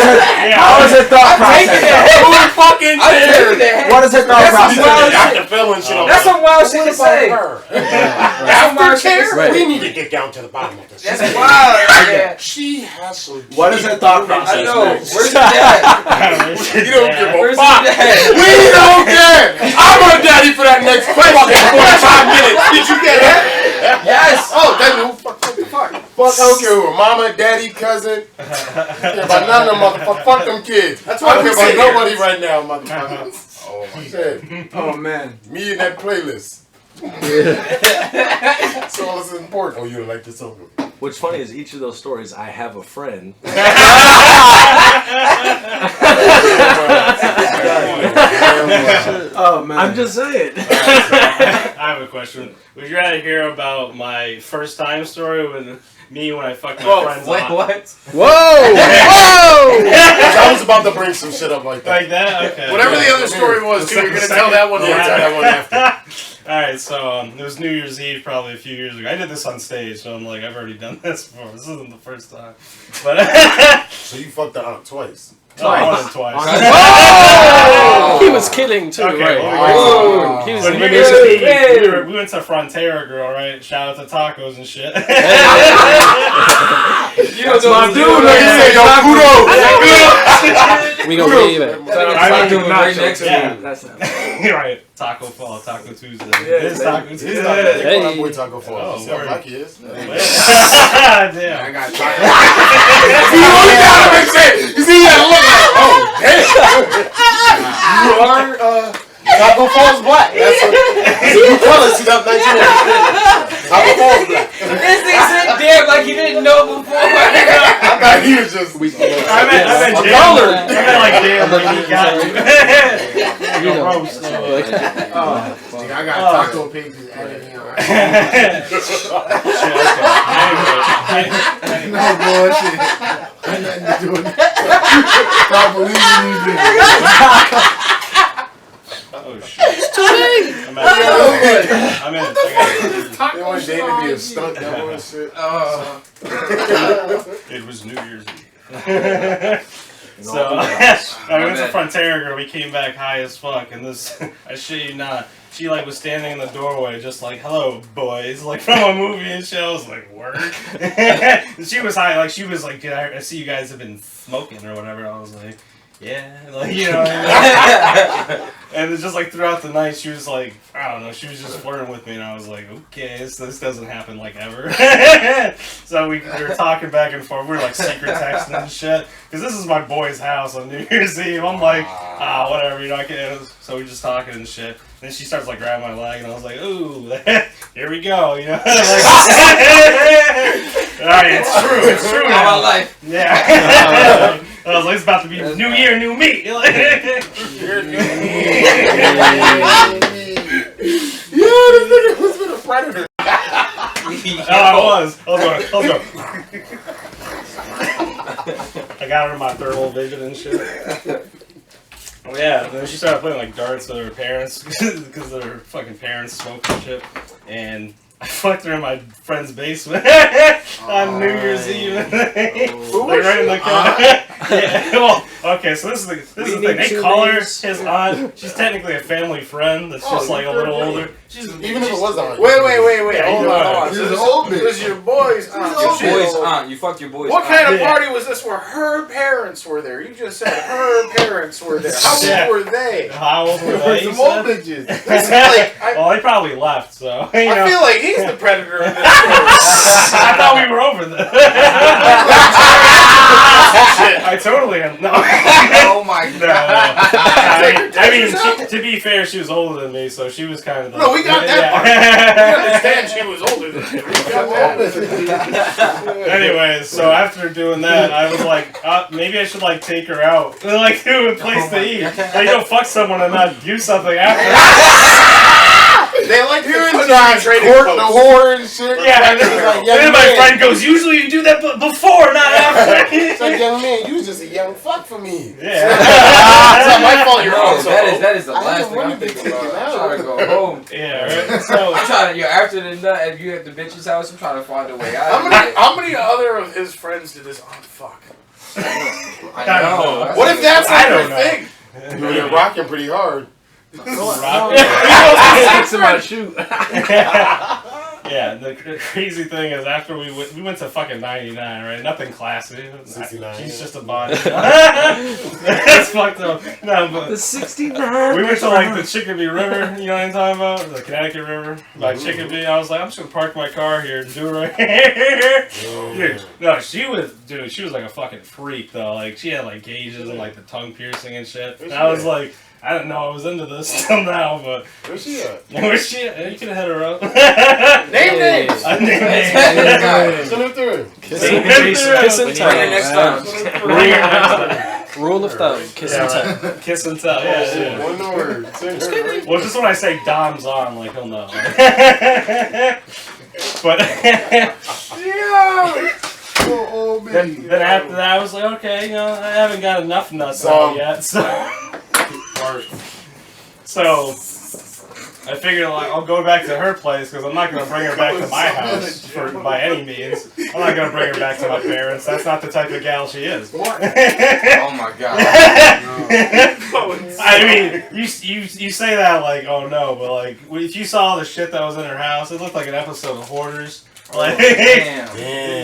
is her thought process? Who fucking cares? What is her thought process? Dr. Phil and shit. That's some wild shit to say. That's some wild shit to say. We need to get down to the bottom of this. That's wild. Yeah. She has some. What is her thought process? I know. Where's your dad? You don't give a Where's your fuck. dad? We don't care. I'm on daddy for that next fucking 45 minutes. Did you get that? Yes. Oh, that's who fuck. Fuck, I don't care who. Mama, daddy, cousin. I don't care about none of them motherfuckers. Fuck them kids. That's why I don't care about nobody right now, motherfucker. Oh my god. Oh man. Me in that playlist. That's all that's important. Oh, you don't like this song? What's funny is each of those stories, I have a friend. Oh man. I'm just saying. I have a question. Would you rather hear about my first time story with me when I fucked my friends Wait, off? what? Whoa! Whoa! I was about to bring some shit up like that. Like that? Okay. Whatever the other story was, too, you're gonna tell that one Yeah, later. that one after. Alright, so it was New Year's Eve probably a few years ago. I did this on stage, so I'm like, I've already done this before. This isn't the first time. But So you fucked her out twice. twice. He was kidding too, Okay, right? well, He was So New reminiscing. Year's Eve, we went to Frontera Grill, right? Shout out to tacos and shit. That's my dude, Like you said, yo, kudos. We gonna believe it. I'm doing right next to Yeah. you. That's not. Right. Taco Fall, Taco Tuesday. Yeah, It is Taco Tuesday. They call that boy Taco Fall. Oh, See how word. black he is? Damn. I got See, you only gotta make sense. You see that look like, oh, damn. You are, Taco Fall's black. That's a new color, 2019. Taco Fall's black. This thing said damn like he didn't know before. I thought he was just. I meant damn. I meant like damn, like he got you. You roast. I got taco pages editing on. No bullshit. Ain't nothing to do with it. Stop believing these niggas. Oh shit. I'm in. They want Dane to be a stunt double and shit. It was New Year's Eve. So I went to Frontera Girl. We came back high as fuck, and this I shit you not. She like was standing in the doorway, just like "Hello, boys," like from a movie and shit. I was like, "Work." And she was high, like she was like, "I see you guys have been smoking or whatever." I was like, "Yeah," like you know. What I mean? And it's just like throughout the night, she was like, I don't know, she was just flirting with me, and I was like, okay, this doesn't happen like ever. So we were talking back and forth. We were like secret texting and shit, because this is my boy's house on New Year's Eve. I'm like, whatever, you know. So we just talking and shit. Then she starts like grabbing my leg, and I was like, ooh, here we go, you know. Alright, it's true. It's true All now. my life. Yeah. I was like, it's about to be new year, new me. Yeah, this nigga was with a predator. I was going. I got her in my thermal vision and shit. Yeah, then she started playing like darts with her parents because their fucking parents smoke and shit. And I fucked her in my friend's basement on New Year's Eve. Like right in the car. Yeah, well, okay, so this is the thing. They call her his aunt. She's technically a family friend that's just like a little older. Even if it was aunt. Wait, hold on. This is an old bitch. This is your boy's aunt. Your boy's aunt. You fucked your boy's What aunt. kind of party was this where her parents were there? You just said her parents were there. How old were they? How old were they? Some old bitches. Well, they probably left, so. You know. I feel like he's the predator in this story. I thought we were over this. I totally am. No. Oh my god. I mean, to be fair, she was older than me, so she was kind of. No, we got that part. We understand she was older than you. We got that. Anyways, so after doing that, I was like, maybe I should like take her out, like do a place to eat. Like, you don't fuck someone and not do something after. They like You're to in John's court, the whore and shit. Yeah, and and then my friend goes, usually you do that before, not after. It's like, young man, you was just a young fuck for me. Yeah. It's not my fault you're No, also. that is the I last don't thing wanna I'm be thinking taken about. I'm out. trying to go home. Yeah, right? So, I'm trying to, after the nut, if you at the bitch's house, I'm trying to find a way out of it. How many other of his friends did this aunt fuck? I know. What if that's I like don't her thing? You're rocking pretty hard. Sticks in my shoe. yeah, the crazy thing is after we went to fucking 99, right? Nothing classy. 69. He's just a body. That's fucked up. No, but The 69. we went to like the Chicopee River, you know what I'm talking about? The Connecticut River by Chicopee. I was like, I'm just gonna park my car here and do it right here. Dude, no, she was like a fucking freak though. Like she had like gauges and like the tongue piercing and shit. And I was like, I didn't know I was into this till now, but Where's she at? where's she at? You could have hit her up. Name names. I named names. Send her through. Kiss and tell. Bring it next time. Rule of thumb: kiss and tell. Kiss and tell. Yeah. One word. Send her. Well, just when I say Dom's on, like he'll know. But then after that, I was like, okay, you know, I haven't got enough nuts out yet, so I figured like I'll go back to her place because I'm not gonna bring her back to my house by any means. I'm not gonna bring her back to my parents. That's not the type of gal she is. Oh my god. I mean, you say that like, oh no, but like if you saw the shit that was in her house, it looked like an episode of Hoarders. Like, Damn.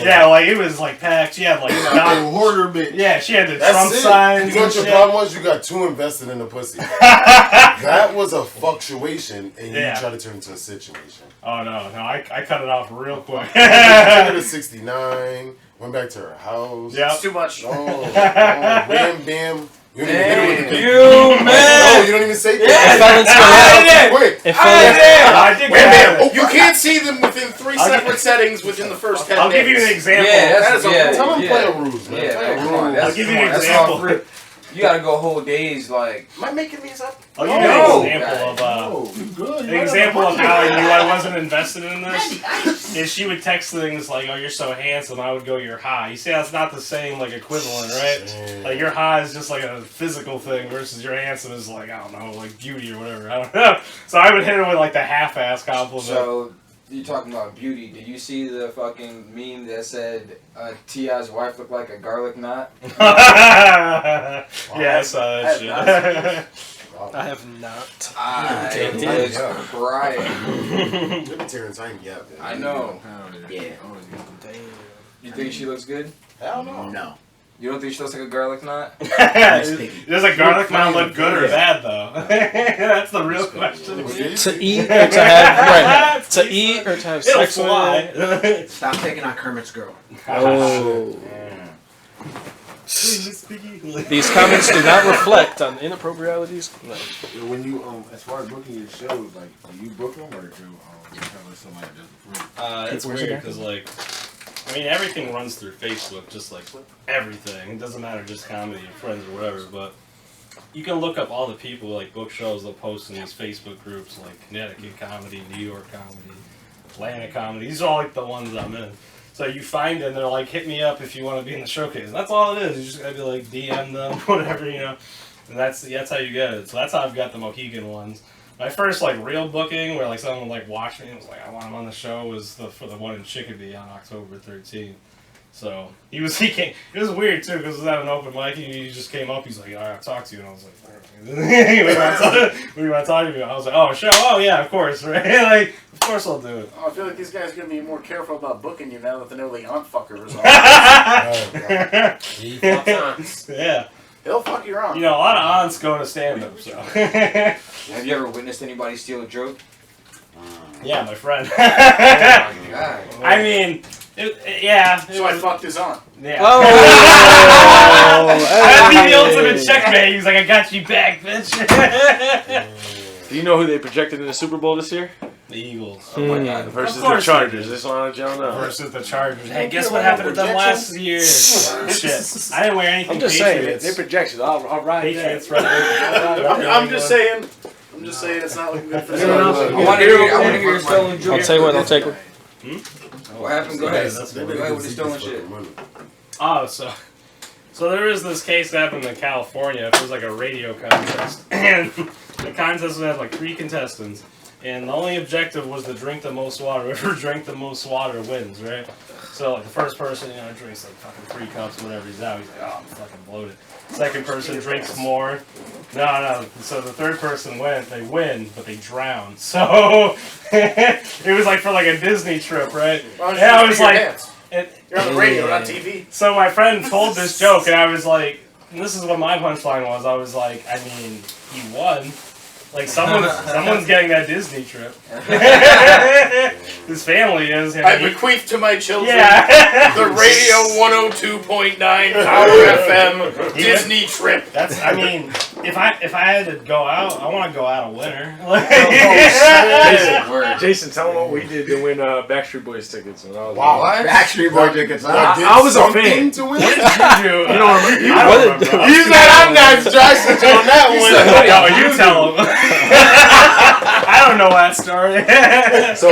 yeah, like it was like packed. She had like Hoarder bitch. yeah, she had the That's Trump it. signs. You know what and your shit. problem was? You got too invested in the pussy. That was a fluctuation, and you Yeah. tried to turn it into a situation. Oh no, I cut it off real quick. Took her to 69, went back to her house. Yeah. It's too much. Oh, bam, bam. You don't even hit her with the big You, man. No, you don't even say that. Quick. It I did Wait a get minute. it. You can't see them within 3 separate settings within the first 10 I'll days. give you an example. Yeah, That is a yeah, Tell them yeah. play a ruse, man. Yeah, Play a man, come on. ruse. That's, I'll give you an that's example. all free. You gotta go whole days like. Am I making these up? I'll give you No. an example of You good. an example of how I knew I wasn't invested in this. Is she would text things like, "Oh, you're so handsome." I would go, "You're high." You see, that's not the same like equivalent, right? Like your high is just like a physical thing versus your handsome is like I don't know, like beauty or whatever. I don't know. So I would hit her with like the half-ass compliment. So you talking about beauty? Did you see the fucking meme that said T.I.'s wife looked like a garlic knot? Yeah, I saw that shit. I have not. I was crying. Look at Terrence, I ain't yeah, man. I know. Yeah. You think she looks good? Hell no. No. You don't think she looks like a garlic knot? Does a garlic knot look good or bad though? That's the real question. To eat or to have right. To eat or to have It'll sex fly. with. Stop taking on Kermit's girl. Oh. These comments do not reflect on inapproprialities. No. When you as far as booking your shows, like do you book them or do you have somebody that does it for you? It's weird because like I mean, everything runs through Facebook, just like everything. It doesn't matter just comedy or friends or whatever, but you can look up all the people, like book shows they'll post in these Facebook groups, like Connecticut Comedy, New York Comedy, Atlanta Comedy. These are all like the ones I'm in. So you find them, they're like, hit me up if you want to be in the showcase. And that's all it is. You just gotta be like, DM them, whatever, you know. And that's how you get it. So that's how I've got the Mohegan ones. My first like real booking, where like someone like watched me and was like, I want him on the show, was for the one in Chicopee on October 13th. So he came. It was weird too because it was at an open mic. He just came up. He's like, all right, I'll talk to you. And I was like, what do you want to talk to me? I was like, oh, show. Oh yeah, of course, right? Like, of course I'll do it. Oh, I feel like these guys are gonna be more careful about booking you now that they know the aunt fucker is on. Yeah. He'll fuck your aunt. You know, a lot of aunts go to stand-up, so. Have you ever witnessed anybody steal a joke? Yeah, my friend. Oh my God. I mean, yeah. So I fucked his aunt. Yeah. Oh! That'd be the ultimate checkmate. He's like, I got you back, bitch. Do you know who they projected in the Super Bowl this year? The Eagles. Oh my God. Versus Of the course Chargers. This one I don't know. Versus the Chargers. Hey, guess what happened to them last year? Shit. I didn't wear anything. I'm just Patriots. saying, they projections. I'll ride Patriots, that. right? I'm just saying. I'm just saying it's not looking good for Anyone else? them. I want to hear your stolen joke. I'll tell you what, I'll take one. What happened? Go ahead. That's Go ahead with the stolen shit. Oh, so there was this case that happened in California. It was like a radio contest, and the contest would have like 3 contestants, and the only objective was to drink the most water. Whoever drank the most water wins, right? So like the first person, you know, drinks like fucking 3 cups, whatever he's out. He's like, oh, I'm fucking bloated. Second person drinks more. No. So the third person they win, but they drown. So it was like for like a Disney trip, right? Yeah, I was like. And, You're on the radio, not TV. so my friend told this joke, and I was like, and this is what my punchline was. I was like, I mean, he won. Like, someone's getting that Disney trip. His family is. I bequeath to my children Yeah. the Radio 102.9 Power FM Disney trip. That's. I mean, if I had to go out, I want to go out a winner. Jason, tell them what we did to win Backstreet Boys tickets. When I was What? Backstreet Boy tickets. I was a fan. To win? What did you do? You know what I mean? I don't remember. You said I'm not Jackson on that one. No, you tell him. I don't know that story. So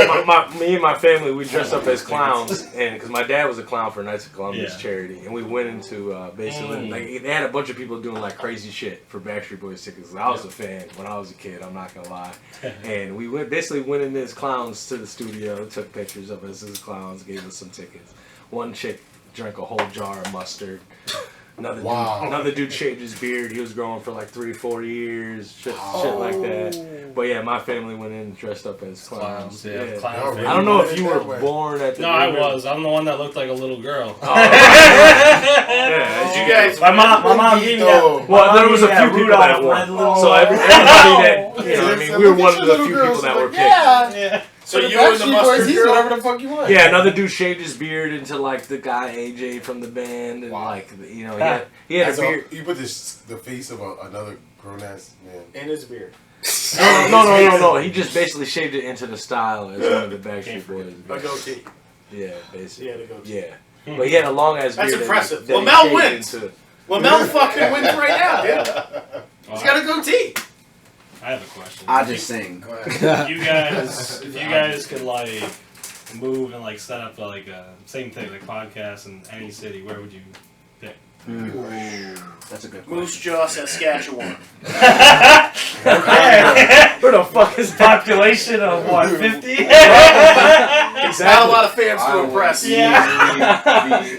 me and my family, we dressed up as clowns, and because my dad was a clown for Knights of Columbus charity, and we went into basically like they had a bunch of people doing like crazy shit for Backstreet Boys tickets. I was a fan when I was a kid. I'm not gonna lie, and we went in as clowns to the studio, took pictures of us as clowns, gave us some tickets. One chick drank a whole jar of mustard. Another dude shaved his beard. He was growing for like 3-4 years, shit like that. But yeah, my family went in dressed up as clowns. Yeah. I don't know if you were born at the. No, I was. I'm the one that looked like a little girl. Yeah, You guys, my mom gave me that. well, there was a few people that won. So everybody that, you know, I mean, we were one of the few people that were picked. Yeah. so you and the mustard He's girl. whatever the fuck you want. Yeah, another dude shaved his beard into like the guy AJ from the band, and like you know he had a beard. You put the face of another grown ass man. In his beard. No. He just basically shaved it into the style as one of the Backstreet Boys. A goatee. Yeah, basically. He had a goatee. Yeah, but he had a long ass beard. That's impressive. that he Lamel shaved wins. into- Lamel fucking wins right now, dude. He's got a goatee. I have a question. I just sing. If you guys could like move and like set up like same thing like podcast in any city, where would you pick? That's a good Moose question. Jaw, Saskatchewan. Where the fuck is Population of what, 50? Not a lot of fans to impress. Be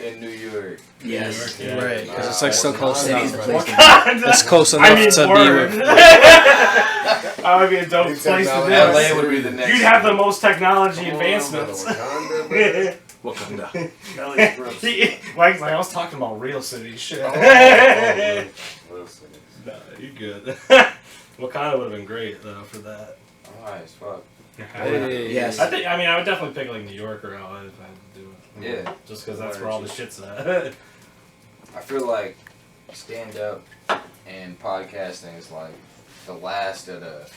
in New York. Yes. Right, because it's like so close City's a enough. place to It's close enough to be with. That would be a dope place to LA live. LA would be the next. You'd have the most technology advancements. Wakanda? Ellie's gross. Mike's like, I was talking about real city shit. Oh, No, you're good. Wakanda would have been great though for that. Nice, fuck. Yes. I would definitely pick like New York or LA if I had to do it. Yeah. Just because that's where all the shit's at. I feel like stand up and podcasting is like the last of the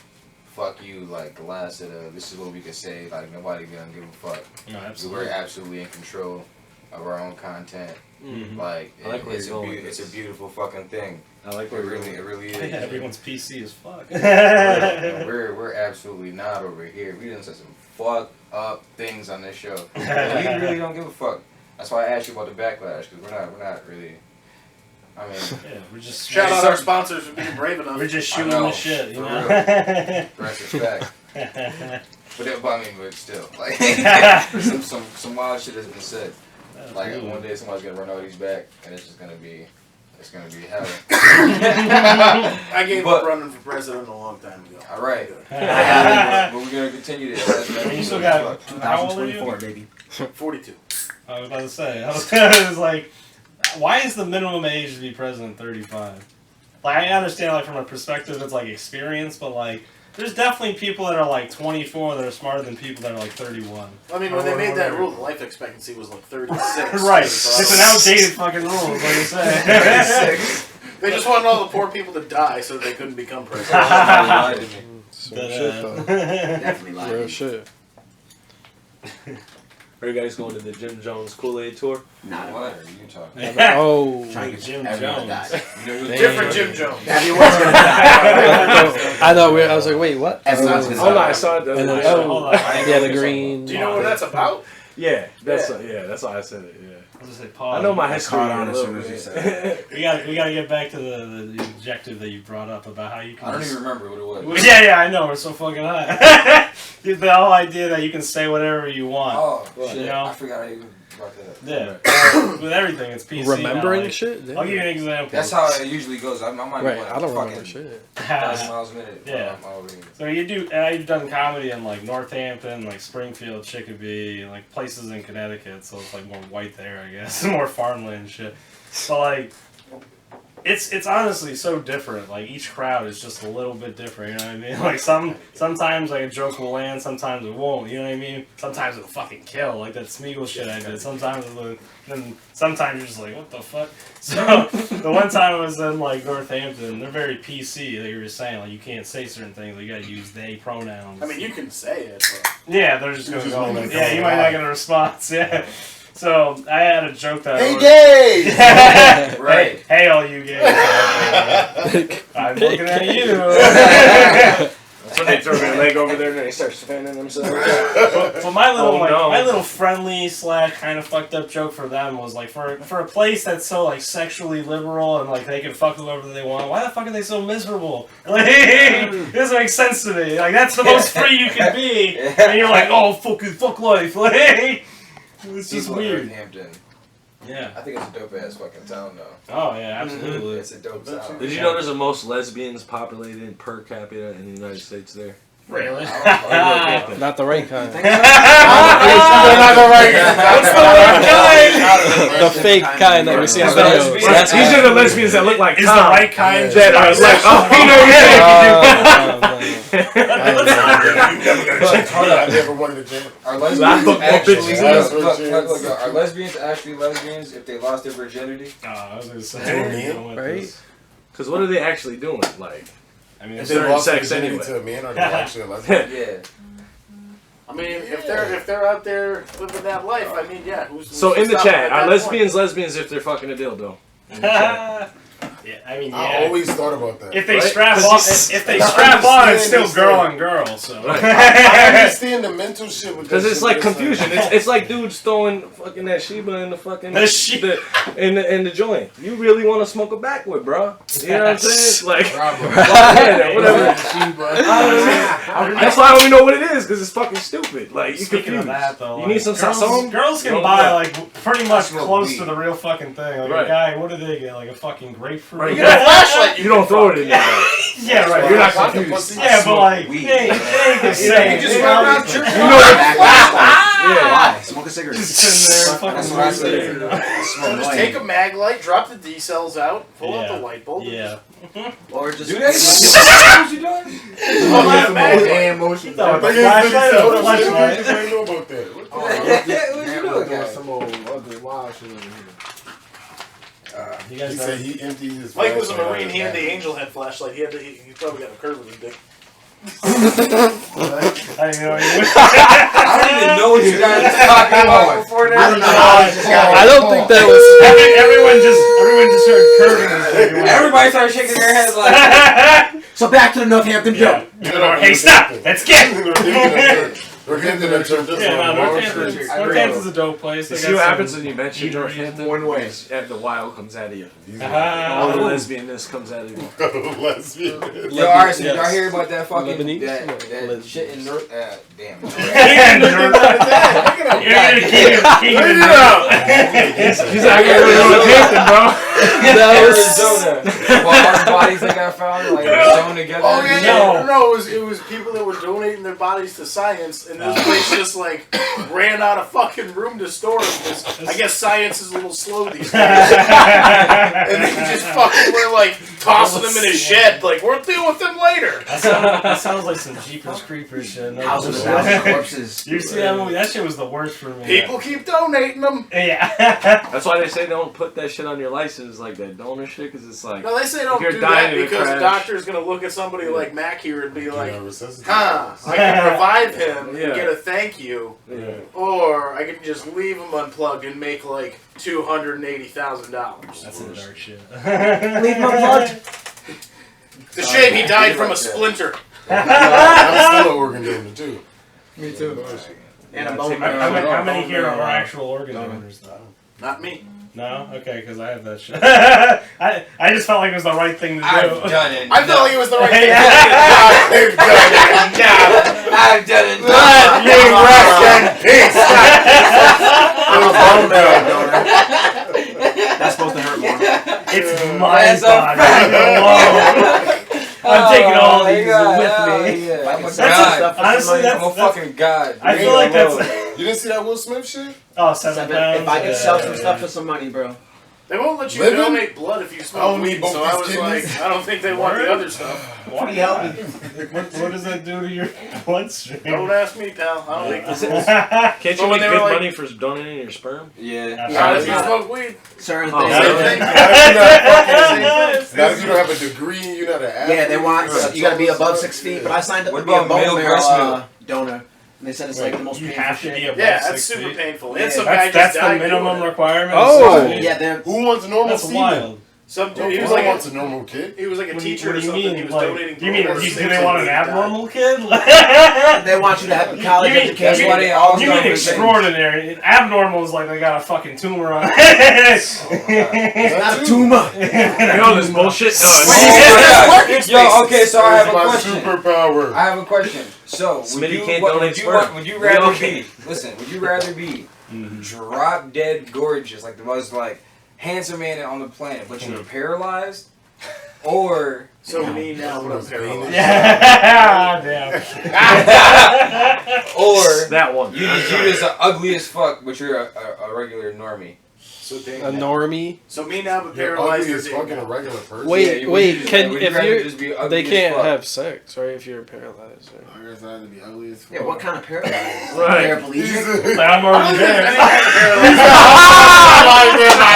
fuck you, like the last of the this is what we can say, like nobody gonna give a fuck. No, We're absolutely. absolutely in control. of our own content. Mm-hmm. Like, it's it's a beautiful fucking thing. I like it really is. Yeah, everyone's PC as fuck. we're absolutely not over here. We done said some fucked up things on this show. We really don't give a fuck. That's why I asked you about the backlash, because we're not really. I mean, yeah, we're just shout out our sponsors for being brave enough. We're just shooting the shit, you know. Respect. But still, like some wild shit has been said. Like one day somebody's gonna run all these back, and it's gonna be hell. I gave up running for president a long time ago. All right, but we're gonna continue this. You still got 2024, baby. 42. I was about to say. I was like, why is the minimum age to be president 35? Like, I understand, like, from a perspective, it's like experience, but like, there's definitely people that are like 24 that are smarter than people that are like 31. I mean, when they made that rule, the life expectancy was like 36. Right. It's an outdated fucking rule, is what you're saying. 36. They just wanted all the poor people to die so they couldn't become president. Definitely lied. Real shit. Are you guys going to the Jim Jones Kool-Aid tour? Not What are you talking? Oh, trying to get Jim everyone Jones. to die. Different Jim Jones. Everyone's gonna die. I know. I was like, wait, what? Everyone's gonna Hold on, I die. saw it the And other then, day. Hold on. yeah, the green. Do you know what that's about? Yeah, that's why I said it. Yeah, I was just like, pause. I know my history caught a on as little soon as you bit. said We gotta get back to the objective that you brought up about how you can. I don't even remember what it was. Yeah, I know. We're so fucking high. The whole idea that you can say whatever you want. Oh shit! You know? I forgot I even brought that up. Yeah. With everything, it's PC. Remembering now, like, shit. I'll give you an example. That's how it usually goes. I might Right, be I don't remember fucking shit. 1,000 miles a minute. Yeah. So I've done comedy in like Northampton, like Springfield, Chicopee, like places in Connecticut, so it's like more white there, I guess, more farmland shit. So like, it's honestly so different. Like each crowd is just a little bit different. You know what I mean? Like sometimes like a joke will land, sometimes it won't. You know what I mean? Sometimes it'll fucking kill, like that Smeagol shit I did. Sometimes then sometimes you're just like, what the fuck? So the one time I was in like Northampton, they're very PC. Like you were saying, like you can't say certain things. Like, you gotta use they pronouns. I mean, you can say it, but... Yeah, they're just gonna go like, yeah, you might not get a response. Yeah. So I had a joke that Hey, gay! Right. Hey, all you gays. I'm looking at you. That's when they throw their leg over there and they start spinning themselves. So my little no. my little friendly / kind of fucked up joke for them was like, for a place that's so like sexually liberal and like they can fuck whoever they want, why the fuck are they so miserable? Like, it doesn't make sense to me. Like, that's the most free you can be, and you're like, oh, fuck life. Like, it's just People in weird. Northampton. Yeah. I think it's a dope ass fucking town though. Oh yeah, absolutely. It's a dope town. Did you know there's the most lesbians populated per capita in the United States there? Really? Not the right kind. Not the right What's the right kind? The fake kind that we see on Lesbians. videos. These are the lesbians that look like Is Tom. the right kind That are like, I never wanted to jam. Are lesbians bitches. look, are lesbians actually lesbians if they lost their virginity? I was gonna say, Right? Because what are they actually doing? Like, I mean, If it's they Certain lost sex virginity anyway. to a man, are they actually a lesbian? Yeah. I mean, if they're out there living that life, I mean, yeah. Who's so in the stopping chat, at are that lesbians lesbians if they're fucking a dildo? In the chat. yeah, I mean, I always thought about that. If they Right? strap 'Cause on, if they I strap on, it's understand still girl this on girl. So. Right. I understand the mental shit with Because that it's shit, like but confusion. It's like dudes throwing fucking that Sheba in the fucking in the joint. You really want to smoke a backwood, bro? You know what I'm saying? Like, yeah, whatever. That's why I don't even know what it is because it's fucking stupid. Like, you Speaking confused. of that, though, You need some girls, sazon? girls You can don't buy know. like pretty much smoke close weed. to the real fucking thing. Like Right. a guy, what do they get? Like a fucking grapefruit? Right. You get a flashlight. You don't throw it in there. Yeah, right. You're not Fuck the confused. pussy. Yeah, but like, weed. they ain't the You same. just They run know, around just church. You know what? Why? Smoke a cigarette. sitting there That's fucking what I wasted. said. Just take a mag light, drop the D cells out, pull out Yeah. the white bulb. and Yeah. Or just Do that? What you doing? Oh, that mag light. Hand motion. Thought it was But a flashlight or a hold on, I flashlight? didn't know about that. What the What you doing, Doing guys? some old ugly wild shit over here. You He guys know. said he emptied his. Mike was a flashlight Marine. out He had the his angel head flashlight. He probably got a curve with his dick. I didn't know you I don't even know what you guys are talking about before I don't this. know how I don't think that was. Everyone just heard curtains. Everybody started shaking their heads like. So back to the Northampton joke. Hey, stop! Let's get. Northampton's a dope place. You see what happens when you mention Northampton? One way. And the wild comes out of you. All the lesbianness comes out of you. Lesbian. Yo, alright, so y'all hear about that fucking Lebanese? that shit in North? Damn. You're gonna keep it up. He's not gonna go to Northampton, bro. Arizona. All our bodies that got found, like sewn together. Oh yeah, no, it was people that were donating their bodies to science, and this place just like ran out of fucking room to store them because I guess science is a little slow these days. And they just fucking were like tossing them in a shed, like we'll deal with them later. That sounds like some Jeepers Creepers shit. House of a Thousand Corpses. You see that movie? That shit was the worst for me. People keep donating them. Yeah. That's why they say don't put that shit on your license, like that donor shit, because it's like. No, they say don't you're do dying that in a because a crash. doctor's gonna look at somebody like Mac here and be like, I can revive him and get a thank you, or I can just leave him unplugged and make like $280,000. That's some dark shit. Leave him unplugged. It's a shame he died from a splinter. I'm still an organ donor too. Me too. And a bone How many here are actual organ donors though? Not me. No? Okay, because I have that shit. I just felt like it was the right thing to do. I've done it. I felt like it was the right thing. I've done it. You rest in peace. That's supposed to hurt more. It's my body. I'm taking all these with me. I'm a god. Honestly, I'm a fucking god. I feel like that's. You didn't see that Will Smith shit? Oh, 7 pounds. If I can sell some stuff for some money, bro. They won't let you Living? donate blood if you smoke weed, so I was like, I don't think they want the other stuff. Pretty healthy. What does that do to your bloodstream? Don't ask me, pal. I don't think this is. Can't you But when make they good were like- money for donating your sperm? Yeah. Not if you smoke weed. Certain Oh, things. really? Not if you don't have a degree and you're not an athlete. Yeah, they want you gotta be above 6 feet. But I signed up What to be a about male bone breast marrow milk? donor, and they said it's like the most You painful have to shit. be above Yeah, 6 that's super feet. painful. Yeah, And some guy That's just the died minimum doing it. requirement. Oh. Yeah, they're Who wants a normal That's semen? wild. Some dude, he He was like wants a normal kid. he was like a What do you- teacher what or do you something. mean? He was Like, donating. you mean blood. do they want an abnormal kid? they want you to have a college You mean- education. That's why they all You start mean with things. extraordinary? Abnormal is like they got a fucking tumor on it. It's not a tumor. You know this bullshit? Yo, okay, so I have a my question. superpower. I have a question. So, Smitty can't donate would you sperm. rather Okay. be? Listen, would you rather be drop dead gorgeous, like the most like handsome man on the planet, but you were paralyzed, or So me now when I'm paralyzed. Yeah, damn. or That one. you as the ugly as fuck, but you're a regular normie? So A damn. normie. So me now but You're paralyzed ugly is as fucking a regular person. Wait, Yeah, wait. would Can you if rather you're just be ugly they as can't fuck? have sex, right? If you're paralyzed. Right? I guess I had to be ugly as fuck. Yeah, what kind of paralysis? Right. Paraplegic? I'm already there.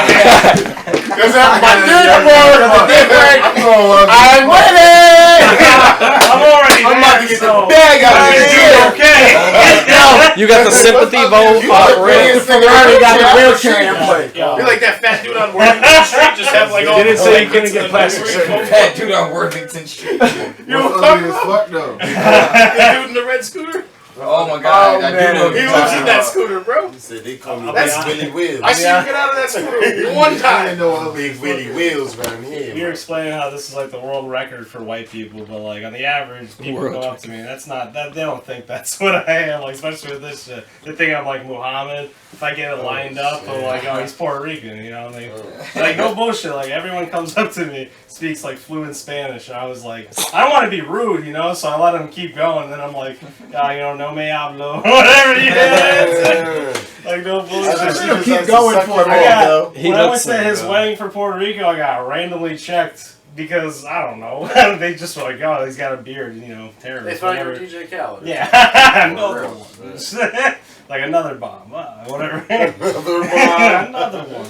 Because that's my dick work. I'm winning. I'm already I'm about to get the bag out of this shit. Okay. You got the sympathy vote. You already got the wheelchair in play. You're like that fat dude on Worthington Street, just have like all Didn't the say you blankets couldn't get and plastic the- surgery. Fat dude on Worthington Street. You know what I'm ugly as talking fuck though. about? The dude in the red scooter? Oh my god, I do know what He you're lives talking in that about. scooter, bro. He said they call me That's- Big Willie Wheels. I see you get out of that scooter one I time. didn't know Big Willie Wheels around here. You're explaining how this is like the world record for white people, but like on the average, people World go up to me. That's not that they don't think that's what I am. Like especially with this shit, they think I'm like Muhammad. If I get it lined up, they're like, oh, he's Puerto Rican, you know? And they, like no bullshit. Like everyone comes up to me, speaks like fluent Spanish, and I was like, I don't want to be rude, you know? So I let him keep going. And then I'm like, you know, no me hablo, whatever he is. Like no bullshit. Keep going for I it, got, though. when I went to his wedding for Puerto Rico, I got randomly checked because I don't know. They just were like, oh, he's got a beard, you know, They terrorist. thought you were whatever. DJ Khaled. Yeah, another one. Like another bomb, whatever. Another one.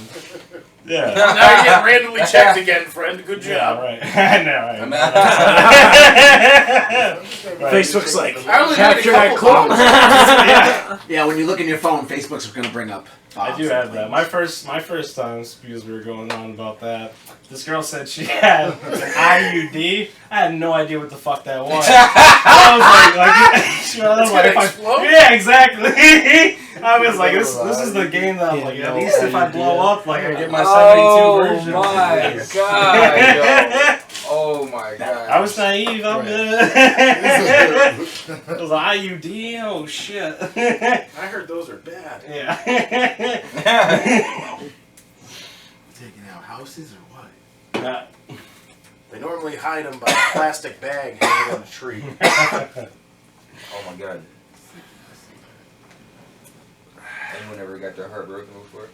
Yeah. Now you're getting randomly checked again, friend. Good Yeah, job. right. I know, right. Facebook's like, I only did a capture that couple clip. times. Yeah, when you look in your phone, Facebook's gonna bring up. I do have that. My first time, because we were going on about that, this girl said she had an IUD. I had no idea what the fuck that was. I was like, yeah, exactly. I was like, this is the game that I'm like, at least if I blow up, like I get my 72 version. Oh my god, yo. Oh my god. I was naive, I'm good. It was an IUD, oh shit. I heard those are bad. Yeah. Taking out houses or what? They normally hide them by a plastic bag hanging on a tree. Oh my god. Anyone ever got their heart broken before?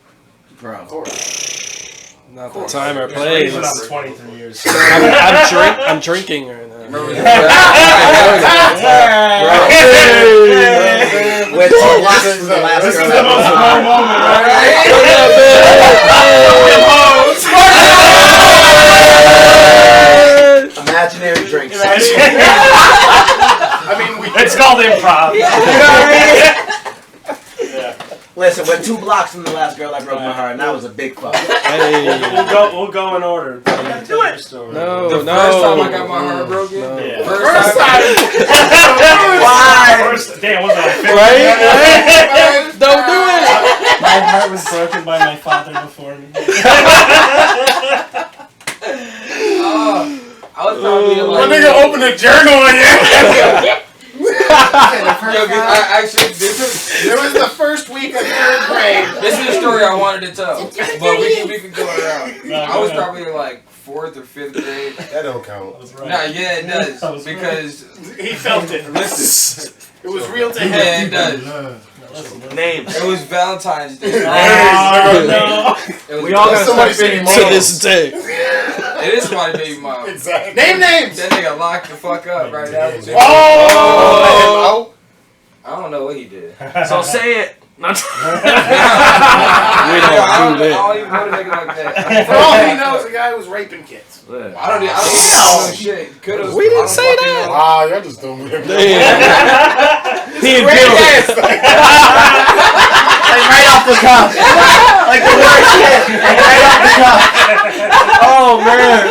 Bro. Of course. Not the time or place. I'm 23 years. I'm drinking right now. Remember With two blocks from the last This is girl the that most broke my fun moment, right? Imaginary drinks. I mean, It's called improv. Listen, we're 2 blocks from the last girl that broke my heart, and that was a big fuck. Hey. We'll go in order. Do it. No, the first time I got my heart broken? No. Yeah. First time. Why? Damn, was that Right? Don't do it. My heart was broken by my father before me. I was probably My like... nigga opened a journal again. Actually, it was the first week of 3rd grade. this is a story I wanted to tell, but we can go around. I was probably like 4th or 5th grade. That don't count. Right. Nah, yeah, it does because He felt it. listen, It was real to him. yeah, it does. Names. It was Valentine's Day. Oh, no. It was We all got Somebody somebody say To this day. It is my baby mom. Exactly. Name names. That nigga locked the fuck up right now. Oh! I don't know what he did. So say it. We don't do I that. don't even know the nigga like that. For all he knows, the guy was raping kids. I don't even know shit. Could've. We didn't say that. Wow, y'all just don't remember. He in jail. Like right off the cuff. Like the worst shit. Like right off the cuff. Oh man.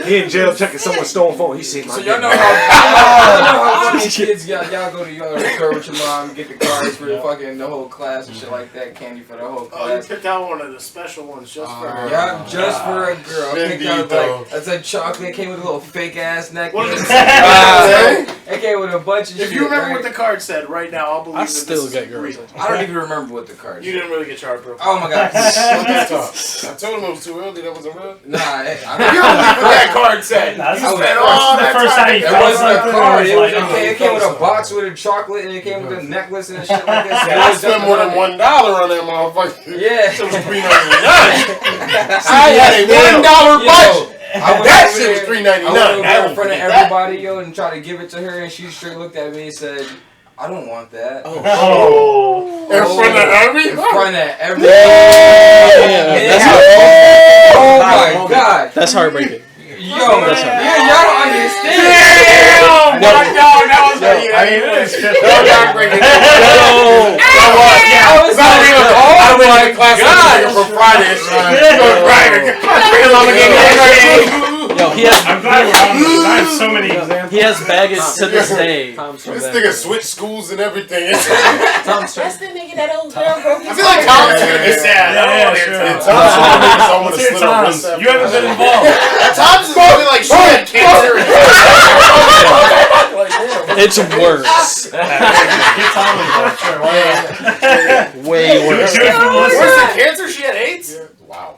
He in jail checking someone's stolen phone. He seen my So y'all know how fucking kids y'all go to your store with your mom, get the cards for the fucking the whole class and shit like that, candy for the whole Oh, you class. picked out one of the special ones just for her. Yeah, just for a girl. I picked out Bendito. like that's a chocolate. It came with a little fake ass What necklace. did it It came with a bunch of shit. If you remember right? what the card said right now, I'll believe I that still this get is girls. real. I don't even remember what the card You said. didn't really get your heart broken. Oh my god. I told him it was too early. That wasn't real. Nah, I You don't believe what that card said. That's You the spent first- all the that first time. time you It felt wasn't a something, card. it It, was it came with a box with a chocolate and it came with a necklace and shit like this. I spent more than $1 on that motherfucker. Yeah. It was $3.99. I had a $1 budget. That shit was $3.99. I went over in front of everybody, yo, and tried to give it to her, and she straight looked at me and said, I don't want that. In front of everybody? In front of everybody. Oh my god. That's heartbreaking. Yo, y'all don't understand. Damn! My dog, that was I mean, it is 50. It's not even I went to class for Friday. Yo, he has I'm glad we're on this. I have so many examples. he has baggage to this day. This nigga switched schools and everything. That's the nigga that old girl broke I his feel like heart. Tom's gonna be sad. Yeah, sure. Tom's gonna make someone to Let's hear slit a Tom's. wrist. You haven't been involved. Tom's is gonna be like, she had cancer. It's worse. Get Tom involved. Sure, why not? Way worse. Do it for Worse Melissa. than cancer? She had AIDS? Wow.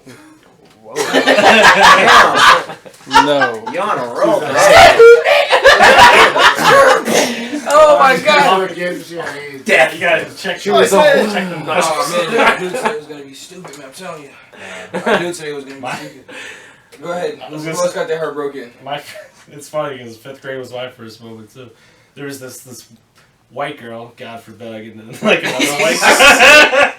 No. You're on a roll, man. Oh my god. Yeah, you gotta check. She was check them Oh nuts. man, dude said it was gonna be stupid, man, I'm telling you. Dude said it was gonna be stupid. Go ahead. Who else got their heart broken? It's funny because 5th grade was my first moment too. There was this white girl, God forbid I get like another white girl.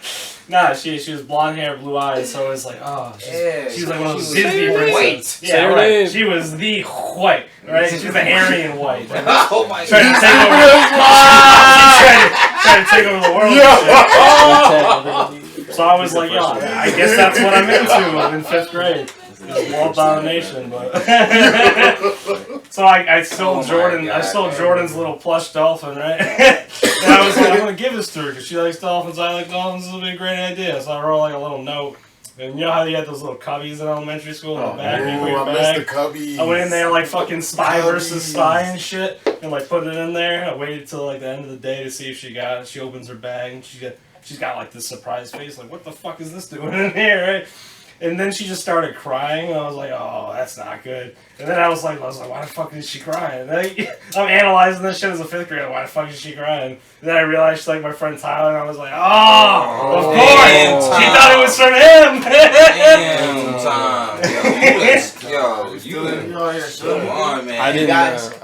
Nah, she was blonde hair, blue eyes, so it was like, oh, she's like one of those Disney princesses. Say Yeah, her right. name. She was the white, right? She was the Aryan white. Oh my Trying to god. take over. trying to take over the world. So I was like, yo, I guess that's what I'm into in 5th grade. World domination, but so I stole Jordan. I stole Jordan's little plush dolphin, right? And I was like, I'm gonna give this to her because she likes dolphins. I like dolphins. This will be a great idea. So I wrote like a little note. And you know how you had those little cubbies in elementary school in the back? I missed the cubbies. I went in there like fucking spy versus spy and shit, and like put it in there. I waited till like the end of the day to see if she got it. She opens her bag and she's got like this surprised face, like what the fuck is this doing in here, right? And then she just started crying, and I was like, oh, that's not good. And then I was like, why the fuck is she crying? And then I'm analyzing this shit as a 5th grader. Why the fuck is she crying? And then I realized she's like my friend Tyler, and I was like, of course! She thought it was from him! Damn, Tom. Come on, man. I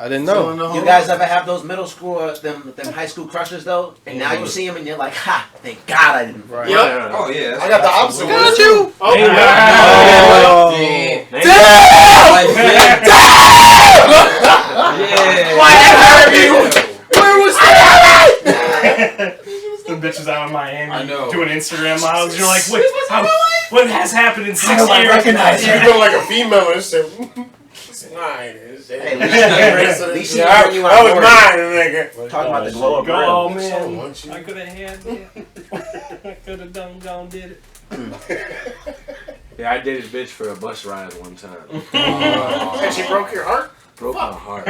didn't know. You guys ever have those middle school or them high school crushes though? And now you see them and you're like, ha! Thank God I didn't. Right. Yep. Oh yeah. I got the opposite. Got you. Where was that? Some bitches out in Miami I know. doing Instagram models. You're like, what has happened in 6 years? I recognize You feel like a female and shit. It's mine. At least she bring you I on was board. mine, nigga. Talking about the glow up Oh rim. man, want you. I could have had that. I could have done did it. Yeah, I dated a bitch for a bus ride one time. And she broke your heart? Broke my heart.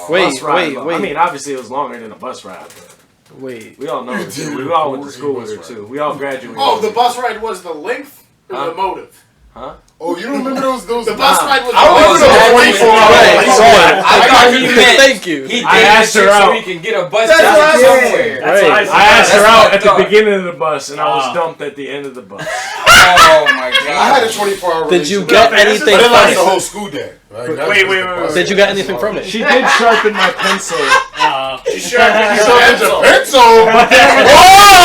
Wait. I mean, obviously it was longer than a bus ride, but we all know her too. We all went to school with her too. We all graduated. Oh, the bus ride was the length or the motive? Huh? Oh, you don't remember those? The bus ride was I remember those 24 hours. I thought he meant Thank you. he I asked her out. so he can get a bus That's down what I somewhere. Right. I asked her out at the thought. beginning of the bus, and I was dumped at the end of the bus. Oh my god. I had a 24-hour Did you relationship. get anything I didn't from last the it? whole school day. Right? That's Wait. just the bus. Did you get anything from it? She did sharpen my pencil. She sharpened You your sharpened your pencil. pencil.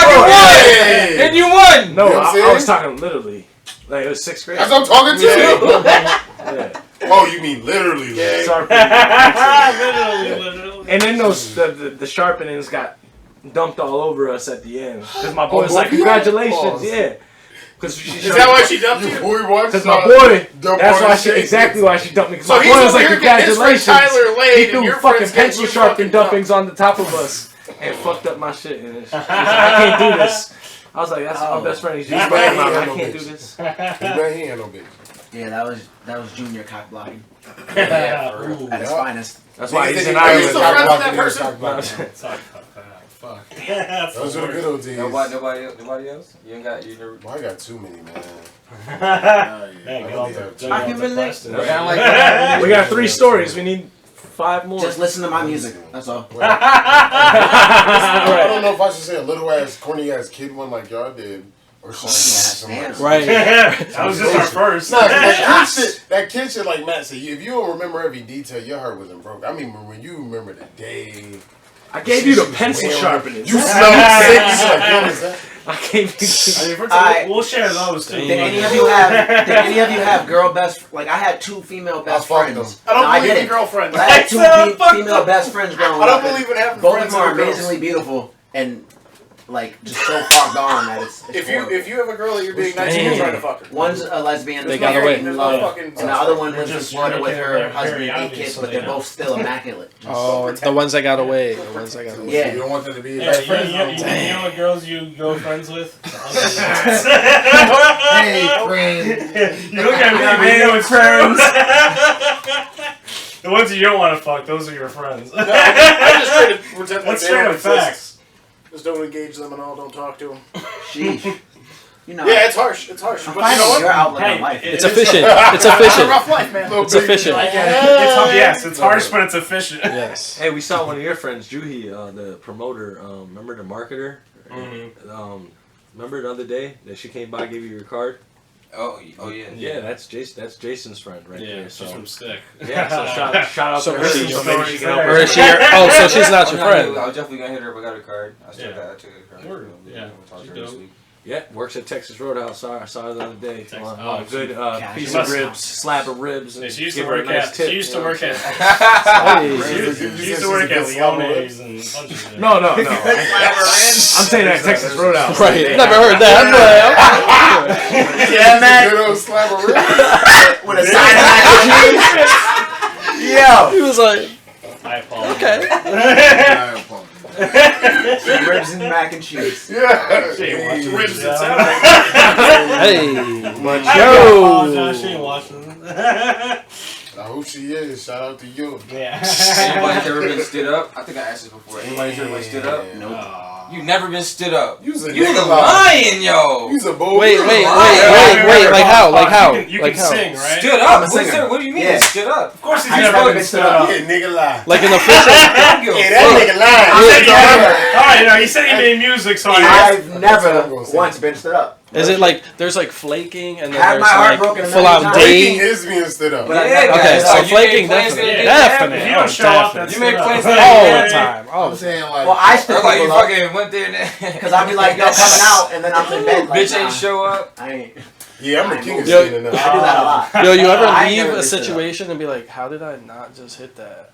And you won! No, You know what I'm I saying? was talking literally. Like it was 6th grade. That's what I'm talking to. Yeah. Oh, you mean literally? Like. Sharpen. Literally. And then those the sharpenings got dumped all over us at the end. Because my boy was like, boy? congratulations, Oh. yeah. Because Is that why she dumped you? Because my boy, that's why exactly why she dumped me. Because So my he's boy was over like, here getting his friend congratulations. Tyler laid, He and threw your fucking friend's getting pencil you sharpen fucking dumpings on the top of us and fucked up my shit. And she was like, I can't do this. I was like, that's my best friend. He's just bad. I can't do this. He ain't no bitch. Yeah, that was junior cock blocking Yeah. at its finest. That's why he's in Are you Ireland. still friends with that person? Fuck. That's Those are the good old days. Nobody else? You ain't got you never. Well, I got too many, man. Hey, get off the- I can relate. Sound like We got 3 stories. We need 5 more. Just listen to my music. That's all. I don't know if I should say a little ass, corny ass kid one like y'all did, or something. Damn. Right. That was just our first. Nah, 'cause that kid shit, like Matt said, if you don't remember every detail, your heart wasn't broke. I mean, when you remember the day. I gave you the pencil sharpening. You smelled sick. You like, what is that? I gave you. We'll share those too. Did any of you have girl best? Like I had 2 female best fucked friends. I don't No, believe in didn't. girlfriends. I had 2 female best friends growing I up. don't believe in having Both of friends them are that are girls. amazingly beautiful and like just so far gone that it's horrible. If you have a girl that you're being nice to, you're trying to fuck her. One's a lesbian, They that's got married away. in love, fucking- and the other one We're lives in just Florida with making her it husband very and 8 obvious kids, so but they they're know. both still immaculate. Oh, the ones that got away. The ones that got away. Yeah. You don't want them to be Yeah, best friends. you know what girls you go friends with? Hey, friend. You look at me, man, with friends. The ones you don't want to fuck, those are your friends. I'm just trying to pretend like That's they straight don't up exist. facts. Just don't engage them and all. Don't talk to them. Sheesh. You know, Yeah, it's harsh. It's harsh. I'm But you know finding your what? outlook Hey, on life. It's efficient. It's It's a efficient. rough life, man. It's efficient. Yes, it's harsh, but it's efficient. Yes. Hey, we saw one of your friends, Juhi, the promoter. Remember the marketer? Mm-hmm. Remember the other day that she came by, gave you your card? Oh yeah. Yeah, that's Jason. That's Jason's friend right Yeah, there. she's So from Stick. yeah, so shout out So to her. is she- So maybe she can help Or her. is she your, oh, so she's not your I friend. was definitely gonna hit her, but I got her card. I still Yeah. got her card. Word. Yeah, We'll talk to she's her this dope. week. Yeah, works at Texas Roadhouse. I saw her the other day. Oh, good piece must- of ribs, slab of ribs. And She used give to her a work nice at. tip, She used to you know work what I'm at. saying? She used to work at Leone's and a bunch of shit. No. I'm saying at Texas Roadhouse. Right. Never heard that. Yeah, man. Good old slab of ribs. With a side of mac and cheese. Yo. He was like, I apologize. okay. I apologize. Ribs and mac and cheese. Yeah. She ain't watching Ribs this, and yeah. Hey. But I apologize. She ain't watching. I hope she is. Shout out to you. Yeah. Anybody's ever been stood up? I think I asked this before. Anybody's ever been stood up? Nope. You never been stood up. You's a You nigga lying, yo. You's a bold Wait. nigga. Like how? Like how? You Like can how? sing, right? Stood I'm up? a singer. What do you mean Yeah. stood up? Of course he's I've never never been been stood stood up. up. Yeah, nigga lie. Like in the official. Yeah, that nigga lying. He said he never. All right, no, he said he made music, so I've never what I'm gonna say. once been stood up. Is it like there's like flaking and then Had there's my heart like broken a full million out times. Breaking day? is being stood up. But I Yeah, never Okay, been so stood up. you flaking make plans definitely. to- Definitely. If you don't show up, Definitely. that's You make stood plans up. to- All the time. All I'm the time. saying like. Well, I stood Or like you people up fucking went there and because I'd be like, yo, coming out, and then I'm in bed. Like, bitch ain't show up. I ain't. Yeah, I'm the king of Yo, standing I do up. that a lot. Yo, you ever I leave never a been stood up. situation and be like, how did I not just hit that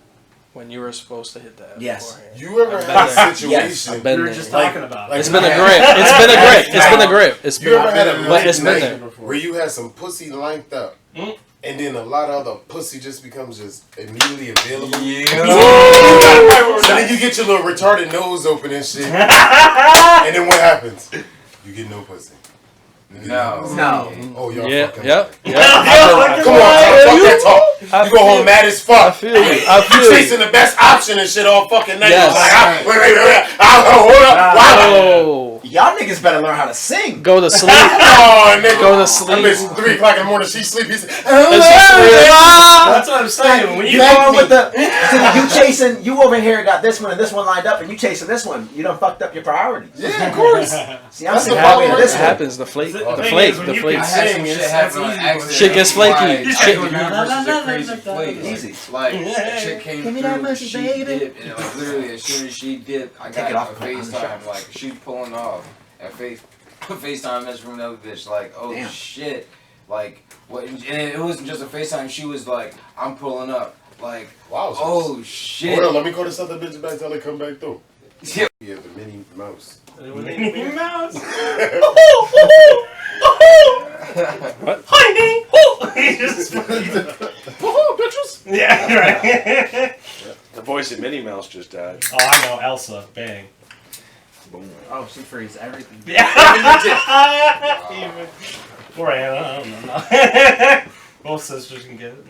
when you were supposed to hit that Yes. beforehand? You ever I've had been a there. situation? I've been We were there. just Like- talking about like- It's been a grip. It's been a grip. It's been a grip. It's You been ever had a But late it's been night there. where you had some pussy lined up, Hmm? and then a lot of other pussy just becomes just immediately available? Yeah. So then you get your little retarded nose open and shit, and then what happens? You get no pussy. You get No. pussy. No. Oh, y'all Yeah, fucking. yep, lying. yep. Come on, fuck that talk. You go home mad as I fuck. feel you. I You feel you. chasing the best option and shit all fucking night. Yes. Like, wait. Hold up. Wow. Oh. Y'all niggas better learn how to sing. Go to sleep. Oh, nigga. Go to I sleep. miss 3 o'clock in the morning. She sleep. He's That's what I'm saying. When you You going with the you chasing you over here got this one and this one lined up and you chasing this one. You done fucked up your priorities. yeah, of course. See, I'm That's saying the happy problem. to It this one. happens. The flake. The The thing flake. is, when The you flake. can I had some sing, shit it's happen on easy. accident. Shit gets flaky. I Shit- go to the universe is a crazy place. Easy. Like, a chick came Give me through, that pussy, she baby. dipped, and like literally as soon as she dipped, I Take got it a off, put it on the FaceTime. shelf. Like, she's pulling off at FaceTime message from another bitch. Like, oh Damn. shit. Like, what? And it wasn't just a FaceTime. She was like, I'm pulling up. Like, Wow. oh shit. Hold on, let me call this other bitch back till they come back through. Yeah. Yeah, the Minnie Mouse. Minnie Mouse. What? Honey. He just Bitches. yeah, right. The voice of Minnie Mouse just died. Oh, I know Elsa. Bang. Boom. Oh, she frees everything. Yeah. Even. Or Anna. I don't know. Both sisters can get it.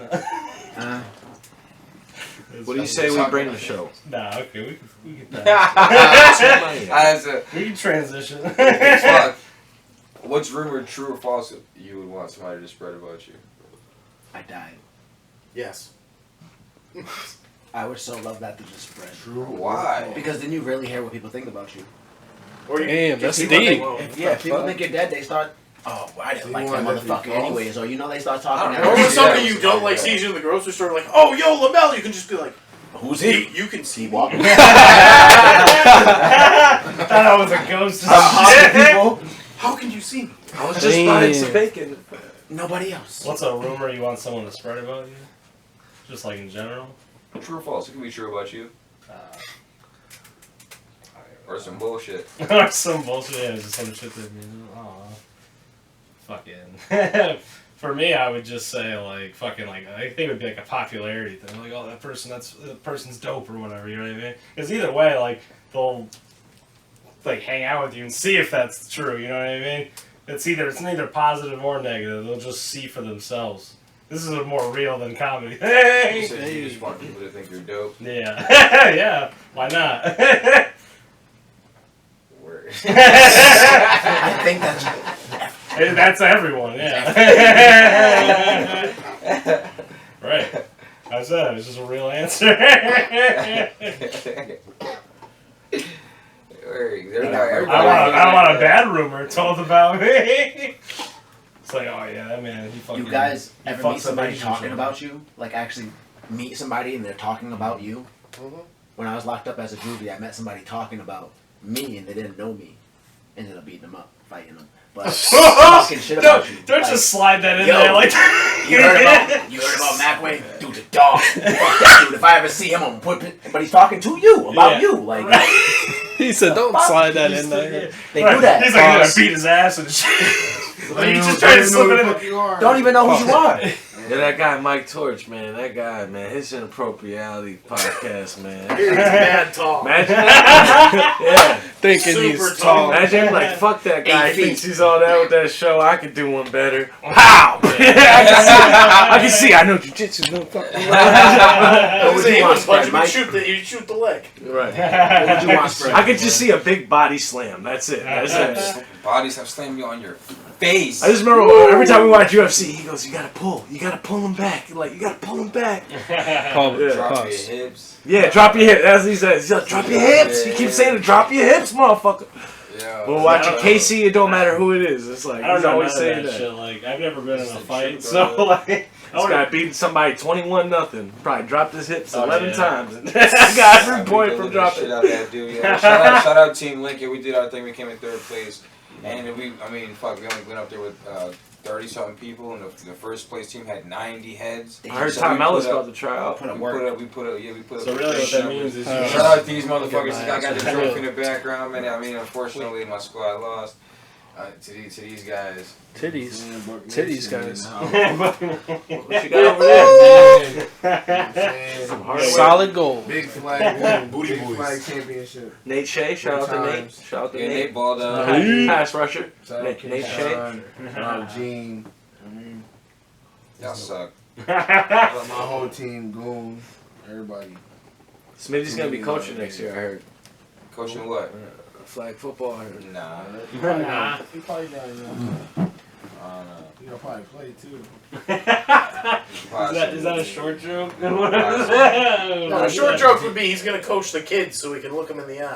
No. What do you say we bring the show? Nah, okay, we can I we can transition. fuck. What's rumored true or false you would want somebody to spread about you? I died. Yes. I would so love that to just spread. Why? Because then you really hear what people think about you. Or you, Damn, if that's people deep. think- If people think you're dead, they start. Oh, well, I didn't So like you that want that to be motherfucker false? anyways. Or you know they start I talking. don't Or know. when at somebody Yeah. you don't like sees you in the grocery store, like, oh, yo, LaMelo, you can just be like, Who's he? You can see me. Thought I was a ghost. people? How can you see me? I was just buying some Damn. bacon. Nobody else. What's a rumor you want someone to spread about you? Just like in general? True or false? It can be true about you. Or some bullshit. Or some bullshit, yeah, just some shit that, fucking. For me, I would just say, like, fucking, like, I think it would be like a popularity thing. Like, oh, that person's dope or whatever, you know what I mean? Because either way, like, they'll, like, hang out with you and see if that's true, you know what I mean? It's neither positive or negative. They'll just see for themselves. This is more real than comedy. You Hey! said you just want people to think you're dope. Yeah. Yeah. Why not? Word. I think that's. That's everyone, yeah. Right. I said it's just a real answer. I don't want a bad rumor told about me. It's like, oh yeah, that man, he fucking. You guys he ever fucks meet somebody the talking relationship. about you? Like actually meet somebody and they're talking about you? Mhm. When I was locked up as a juvie, I met somebody talking about me and they didn't know me. Ended up beating them up. fighting them. But talking shit about you. Don't like, just slide that in there like you heard about Macway? Dude, the dog. Fuck that dude. If I ever see him, I'm putting. But he's talking to you about you. Like he said, don't slide that in there. They do that. He's like, I'm gonna beat his ass and shit. Like, you just trying to slip it in. Don't even know who you are. Yeah, that guy Mike Torch, man. That guy, man. His Inappropriality podcast, man. He's mad tall. Imagine that. Yeah. Thinking Super he's tall. Imagine him like, fuck that guy. 8 He feet. thinks he's all that with that show. I could do one better. Wow. I can see. I know jujitsu. No fucking What would you want, Spread, Mike? You shoot the leg. Right. What would you want, Spread? I could just see a big body slam. That's it. That's it. Bodies have slammed you on your face. I just remember every time we watch UFC, he goes, "You gotta pull him back. Like you gotta pull him back." Drop Drop your hips. Yeah, drop your hips. That's what he says. He's like, drop your hips. He keeps saying, "Drop your hips, motherfucker." Yeah. We're watching Casey. It don't matter who it is. It's like I don't he's know always none of saying that that. shit. Like, I've never been in a the fight, truth, so bro. like, This guy beating somebody 21-0. Probably dropped his hips 11 yeah. times. Got every point from Shit dropping. out of that dude. Yeah. Shout out Team Lincoln. We did our thing. We came in 3rd place, and we only went up there with 30-something people, and the first place team had 90 heads. I heard So Tom we Ellis put up- about to try out. We put up. So really, what that means is Shout out these motherfuckers. I got the trophy in the background, man. I mean, unfortunately, my squad lost. To these guys. Titties, guys. What you got over there? Some hard Solid gold. Big flag, booty Big boys. flag championship. Nate Shea. Shout out to Nate. Shout out to Yeah, Nate. Nate balled out. Pass rusher. Shout out Nate Shea. Shout out Gene. Y'all suck. Shout out my whole team, Goon, everybody. Smitty's gonna be coaching next year. I heard. Coaching what? Flag football. I heard. Nah. He probably got, I don't know. he'll probably play too. Is that a short joke? No, the short joke would be he's gonna coach the kids so we can look them in the eye.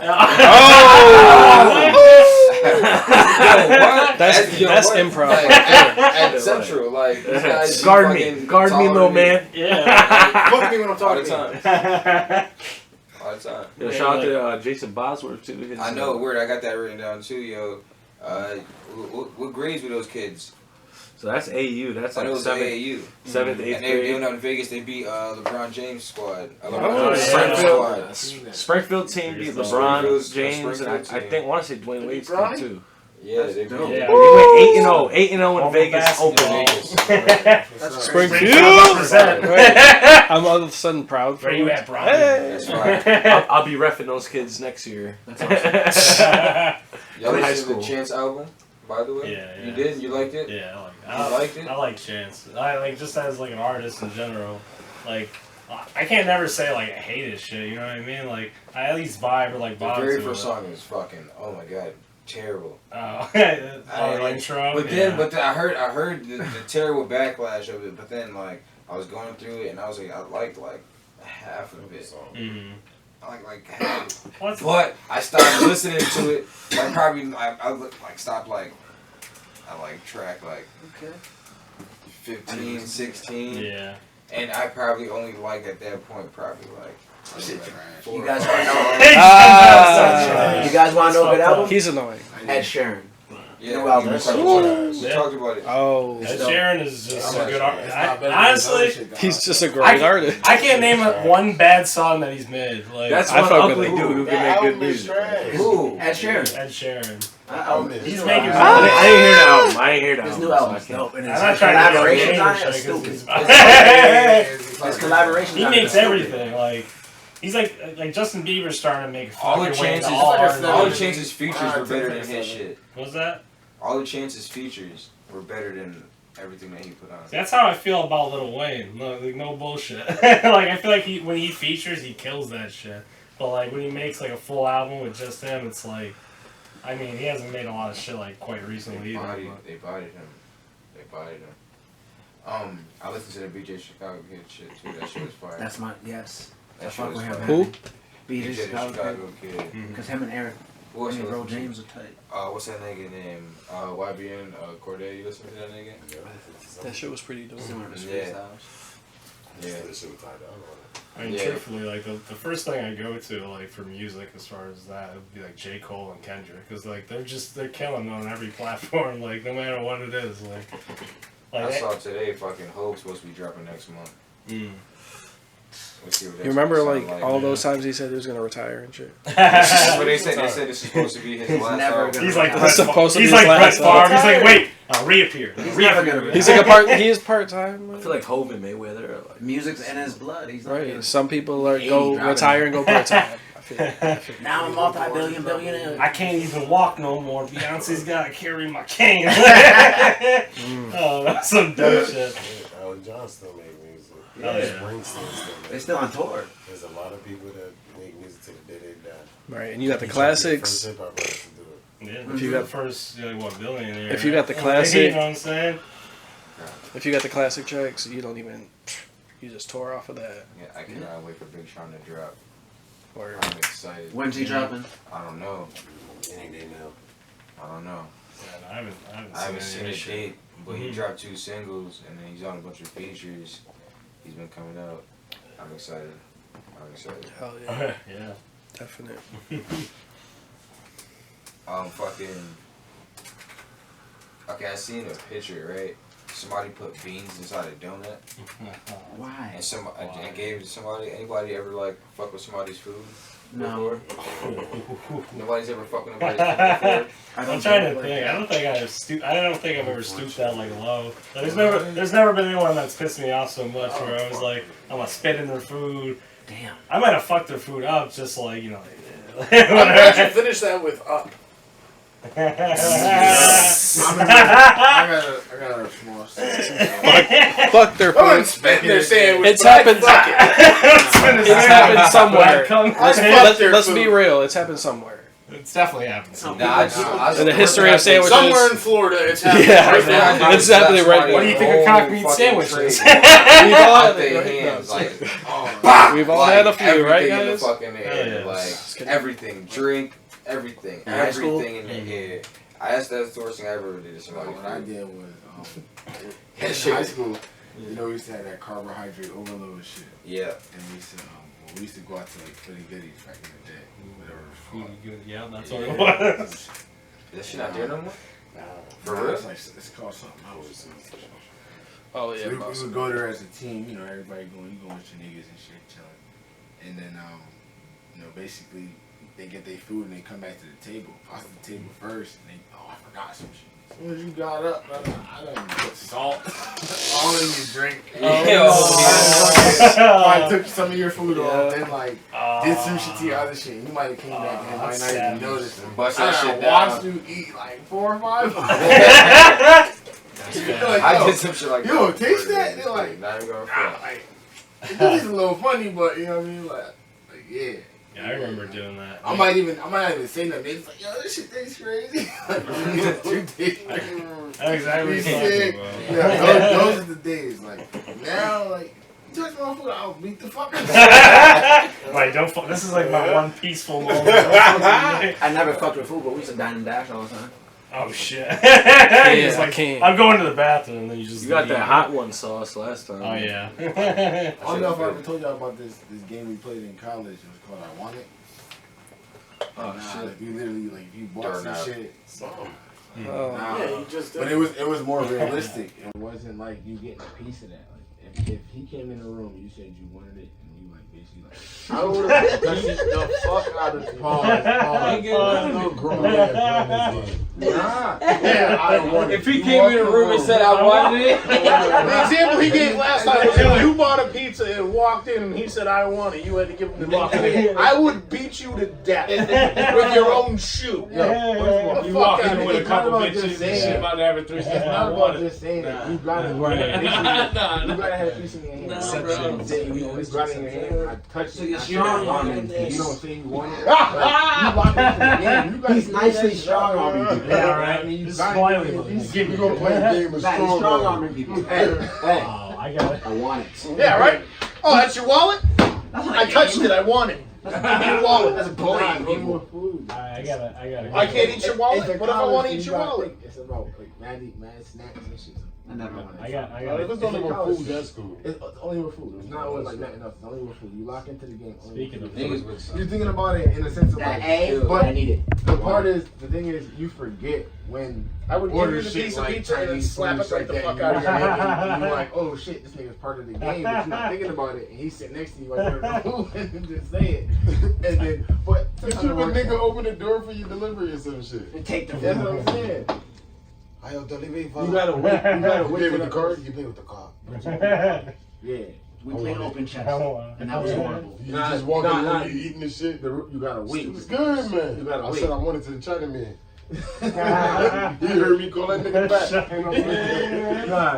What? That's improv. At Central, like these guys Guard me, little man. Yeah. Look at me when I'm All talking the to you. time. All the time. Yo, shout out to Jason Bosworth too. I know, word. I got that written down too, yo. What grades were those kids? So that's AU. That's I know like it was AAU. 7th, 8th And they grade. went out in Vegas. They beat LeBron James squad. Oh, Springfield. Springfield team beat LeBron James, and I want to say Dwayne Wade's team too. Yeah, they beat. They went 8-0 in Vegas Open. Springfield. I'm all of a sudden proud for Where you you. at, bro? That's right. I'll be reffing those kids next year. Y'all High listened to school. the Chance album, by the way? Yeah. You did? You liked it? Yeah, You liked it? I like Chance. I like just as like an artist in general. Like I can't never say like I hate his shit. You know what I mean? Like I at least vibe or like The vibe very to first it. song is fucking, oh my god, terrible. Intro. But then I heard the terrible backlash of it. But then like I was going through it and I was like, I liked like half of it. Mm-hmm. I like half. But I started listening to it. Like probably I stopped like track like 15, 16. Yeah. And I probably only liked at that point probably like. You guys want to know? You guys want to know a good album? He's annoying. Ed Sheeran. Yeah, New album. we talked about it. Oh, Ed Sheeran is just a good artist. Honestly, he's just a great artist. I can't name one bad song that he's made. Like That's I one fuck with ugly it. dude who can make good music. Who? Ed Sheeran. Ed Sheeran. He's He's making. I didn't hear the album. I didn't hear the His album. new album is so I dope. And I'm his not trying to collaborations on it are stupid. His collaborations He on it makes are stupid. everything. Like he's like Justin Bieber's starting to make All the fucking way into chances, all all the R&B. chances features were better than his shit. What was that? All the chances features were better than everything that he put on. That's how I feel about Lil Wayne. No bullshit. Like I feel like when he features, he kills that shit. But like when he makes like a full album with just him, it's like, I mean, he hasn't made a lot of shit like quite recently either. They bodied him. I listened to the BJ Chicago kid shit too. That shit was fire. That's my yes. That fuck shit was with him. fire. Who? BJ BJ Chicago. Chicago kid. Because him and Eric, What's and his Bro name? James are tight. What's that nigga name? YBN Corday. You listen to that nigga? That shit was pretty dope. Similar to Yeah. Street Styles. Yeah, this shit was tied down. I mean, truthfully, like the first thing I go to like for music as far as that would be like J. Cole and Kendrick, because like they're killing on every platform, like no matter what it is. Like I saw today, fucking Hope's supposed to be dropping next month. You remember like all those times he said he was gonna retire and shit. But they said this is supposed to be his last album. He's like Brett Favre. He's like, wait, I'll reappear. He's like he is part time. I feel like Hov and Mayweather. Like, music's in his blood. He's right. Some people are go retire and go part time. Now I'm a multi-billion billionaire. I can't even walk no more. Beyonce's gotta carry my cane. Oh, that's some dumb shit. Alan John still make music. Springsteen still They're still on tour. There's a lot of people that make music to the day they die. Right, and you got the classics. Yeah, if you got first, billionaire. If you got the classic, you know what I'm saying? If you got the classic tracks, you don't even. You just tore off of that. Yeah, I cannot wait for Big Sean to drop. Or I'm excited. When's he dropping? I don't know. Any day now. I don't know. Yeah, I haven't seen a date, but he dropped 2 singles and then he's on a bunch of features. He's been coming out. I'm excited. Hell yeah. Yeah. Definite. Okay, I seen a picture, right? Somebody put beans inside a donut. Why? And I gave it to somebody. Anybody ever like fuck with somebody's food? No. Nobody's ever fucking nobody's food before. I'm trying to think. I don't think I've ever stooped that like low. Like, there's never been anyone that's pissed me off so much where I was like, I'm gonna spit in their food. Damn. I might have fucked their food up just like, I'm glad you finished that with up. I got a small fuck their food. They're saying it's happened. It's happened somewhere. Let's be real. It's happened somewhere. It's definitely happened somewhere. In the history of sandwiches. Somewhere in Florida, it's happening. Yeah, right now. it's happening right now. What do you think of cock meat sandwiches? We've all had a few, right, guys? In the fucking air, like everything, drink. Everything in the air. I asked that the worst thing I ever did to somebody. What I did was, in high school, we used to have that carbohydrate overload shit. Yeah. And we used to, we used to go out to like Philly Goodies back in the day. Whatever. Yeah, that's what it was. That shit not there no more? Nah. For real? It's called something else. Oh, yeah. So we would go there as a team, everybody going, you going with your niggas and shit, chilling. And then, basically, they get their food and they come back to the table. Past the table first, and I forgot some shit. As soon as you got up, I done put salt all in your drink. I took some of your food off, then did some shit to your other shit. You might have came back and might not even notice it. Bust that shit down. I watched you eat like 4 or 5. I did some shit like that. Yo, taste that? They're like, not even gonna front. It is a little funny, but you know what I mean? Like yeah. Yeah, I remember doing that. I might not even say nothing. They just like, yo, this shit tastes crazy. That's exactly what yeah, those are the days. Like now, like you touch my food, I'll beat the fuck out of you. Wait, don't fuck. This is like my one peaceful moment. I never fucked with food, but we used to dine and dash all the time. Oh shit! Yeah, I can't. I'm going to the bathroom, and then you just. You got that hot one sauce last time. Oh yeah. I don't know if I ever told y'all about this game we played in college. It was called I Want It. Oh shit! Like, you literally if you bought some shit. Yeah, you just. But it was more realistic. It wasn't like you getting a piece of that. Like if he came in the room, you said you wanted it, and you basically I would have beat the fuck out of Paul. No grown man playing this game. Nah. Yeah, I wanted it. If he came in the room and said I wanted it. The example he gave last time was if you bought a pizza and walked in and he said I want it, you had to give him the pizza. I would beat you to death with your own shoe. Yeah. You walk in with a couple bitches and shit about to have a threesome. It's not about just saying it. You gotta have a piece in your hand. You gotta have a piece in your hand. You got it in your hand. I touched it. Strong on him. You don't say you want it. You lock into the game. He's nicely strong on me. Yeah, right. This is spoiling. We're gonna play a game of strong arming people. Hey, Oh, I got it. I want it. Yeah, right? Oh, that's your wallet? I touched it. I want it. That's your wallet. That's bullying people. I got it. I can't eat your wallet? What if I want to eat your wallet? It's about mad snacks and shit. I never went. If it's only with food, that's cool. It's only with food. It's not with like nothing else. It's only with food. You lock into the game. Speaking of niggas, you're thinking about it in a sense of like, but I need it. The part is, the thing is, you forget when I would give you the piece of pizza and then slap it right the fuck out of your head. And you're like, oh shit, this nigga's part of the game, but you're not thinking about it. And he's sitting next to you like, you're and just say it. And then, but you a nigga open the door for your delivery or some shit. And take the food. That's what I'm saying. You gotta wait. You gotta wait. You play with the card. You play with the card. Yeah. We played open chess, and that was horrible. You just walk in and you eating this shit. You gotta wait. It's good, man. You gotta I wait. said I wanted to the China man. You heard me call that nigga back.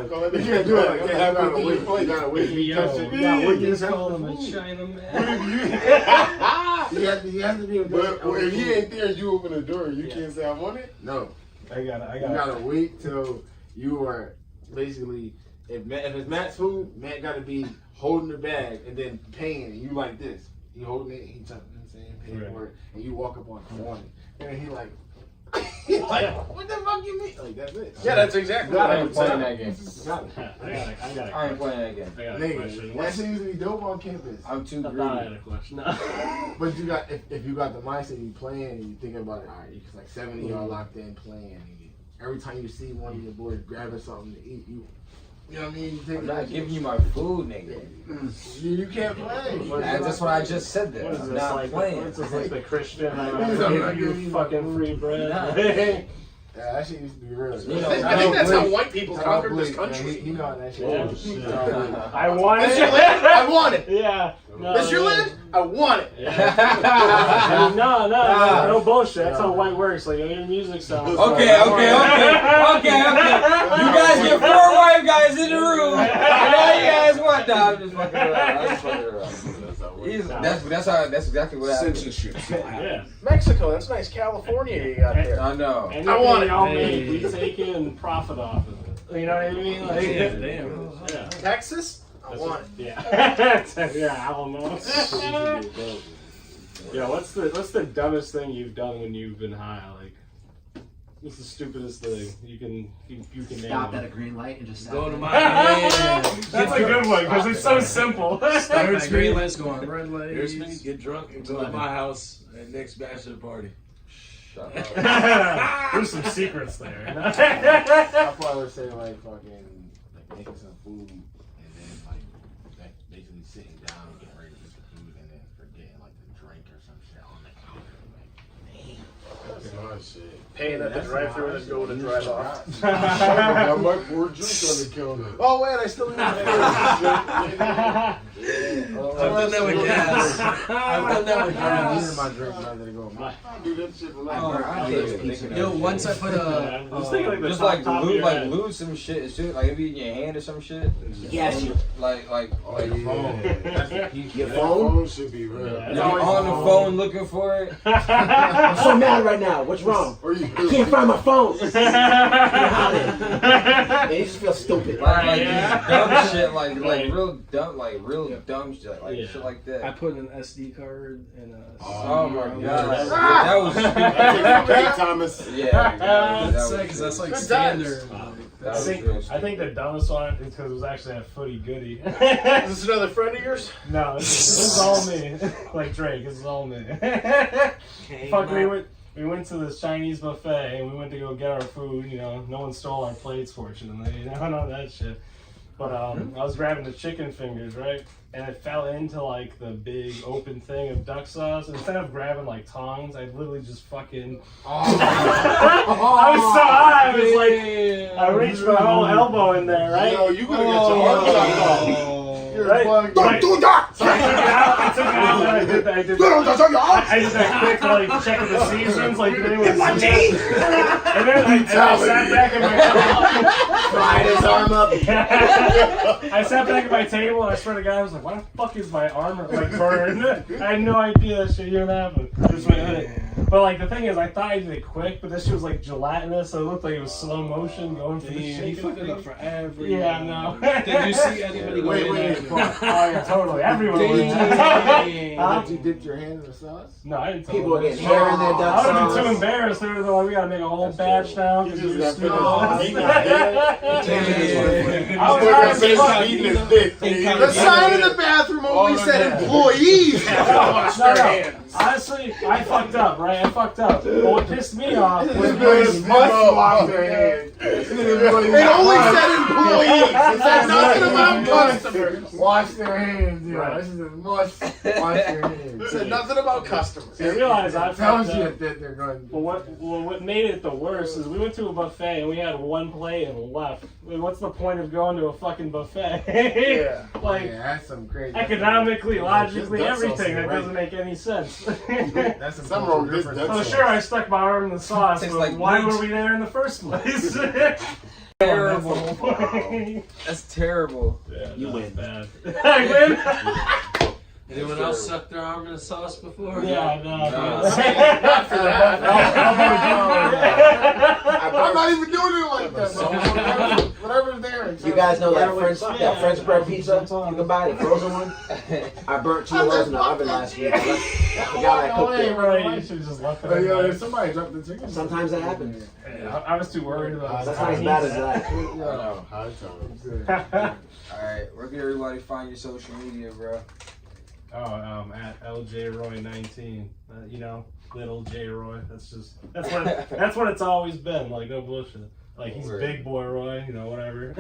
Call that nigga. You can't do it like that. You gotta wait. You gotta wait. You gotta wait. You just call him a China man. You have to be able to. But if he ain't there, you open the door. You can't say I want it. No. I got You gotta wait till you are basically. If it's Matt's food, Matt gotta be holding the bag and then paying it. You like this. He holding it. He jumping. You know what I'm saying, paying for it, and you walk up on the morning, and he like. He's like, what the fuck you mean? Like, that's it. Yeah, that's exactly what I would say. that game. I ain't playing that game. I got a question. That shit used to be dope on campus. I'm too I thought I had greedy. a question. But you got if you got the mindset, you playing and you thinking about it. All right, it's like 7 of y'all locked in playing. And every time you see one of your boys grabbing something to eat, you know what I mean? I'm not giving you my food, nigga. You can't play. That's what I just said there. What is I'm this, not like, playing. What's this, like the Christian? I'm Give you fucking free bread. Yeah, that shit used to be real. You know, I think that's how white people conquered this country. You know how that shit Yeah. is. I want it. That's your land? I want it. Yeah. No, That's your land? I want it. Yeah. No bullshit. That's how white works. Like, your music sounds. Okay. You guys get 4 white guys in the room. And all you guys want. Nah, I'm just fucking around. That's exactly what happened. Censorship. Yeah. Mexico, that's nice California you got there. I know. Anything I want it. y'all make, we take it and profit off of it. You know what I mean? Like, yeah. Texas? I want it. Yeah. Yeah, I don't know. Yeah, what's the dumbest thing you've done when you've been high? Like, what's the stupidest thing you can name? Stop at a green light and just Go to my That's a good one because it's so simple. Start at green lights, go on red lights. Get drunk and go to my house at next bachelor party. Shut up. There's some secrets there. I probably would say like fucking like making some food and then like basically sitting down and getting ready to eat the food and then forgetting like to drink or some shit on the counter. Like, That's my shit. Paying at the drive-thru and then going to drive off. I might pour a drink on the counter. oh wait, I still need I've done that with gas. I've done that with I gas. needed my drink rather than go. I do that shit for Oh, I hate thinking Yo, that once I put Just think like the just top like of your lose, head. lose some shit. Shit, like it be in your hand or some shit. Yes, you. Like Oh, yeah. Your That phone? phone should be real. Yeah. you're on the phone looking for it. I'm so mad right now. What's wrong? Or you I can't find my phone. And you just feel stupid. Like these dumb shit, like real dumb shit, like Yeah. shit like I that. put an SD card in a. Oh my god, Yeah. that was stupid. Hey, Thomas. Yeah, that was Because that's like Good standard. That was real I stupid. think the dumbest one is because it was actually a footy goodie. Is this another friend of yours? No, this is all me. Like Drake, this is all me. Fuck, we went to this Chinese buffet and we went to go get our food. You know, no one stole our plates, fortunately. You know, none of that shit. But I was grabbing the chicken fingers, right? And it fell into like the big open thing of duck sauce. Instead of grabbing like tongs, I literally just fucking. I was so high. I was like, I reached my whole elbow in there, right? Yo, you gonna get your arm chopped off. You're Right. bugged. Don't do that! So I took it out. I did that. I did that quick, like, check of the seasons, like, it was. And then I sat back at my Fried his arm up. I sat back at my table and I swear to God, I was like, why the fuck is my arm like burned? I had no idea that shit even happened. Just went in it. But like the thing is, I thought I did it quick, but this shit was like gelatinous, so it looked like it was slow motion going for the shake. He fucked it up for every. Yeah, no. Did you see anybody go in there? Oh yeah, totally. Everyone was. Did you dip your hand in the sauce? No, I didn't. People are getting hair in their duck I would have sauce. been too embarrassed. They were like, we gotta make a whole batch now. You Because just you're got stupid. I was trying to finish beating his dick. The sign in the bathroom only said employees. No. Honestly, I fucked up, right? I fucked up. But what pissed me off was Must wash their hands. It only said employees. It said nothing about customers. Wash their hands. Yeah, this is a must wash their hands. It said nothing about customers. I realized I Tells fucked you up. that they're going. But what made it the worst is we went to a buffet and we had one plate and left. I mean, what's the point of going to a fucking buffet? Yeah. Like, Yeah, that's some crazy. economically, logically, This duck sauce everything. is That right. doesn't make any sense. That's some Something wrong with this difference. duck So sure, I stuck my arm in the sauce, Tastes but like why bleach. were we there in the first place? Terrible. Yeah, That's terrible. You no, win. it's bad. I win. Anyone else suck their arm in a sauce before? Yeah, no. Not for that. I'm not even doing it like that, bro. Whatever's there. You guys know that French bread pizza you can buy, the frozen one? I burnt 2 of those in the oven last week. I forgot I cooked it. Right, you should have just left it. But in yo, there. if somebody dropped the chicken. Sometimes that happens. Yeah, I was too worried about That's not as bad as that. Yo, high times. Alright, where can everybody find your social media, bro? Oh, at LJRoy19. You know, little J Roy. That's what it's always been. Like, no bullshit. Like, he's Big Boy Roy, you know, whatever.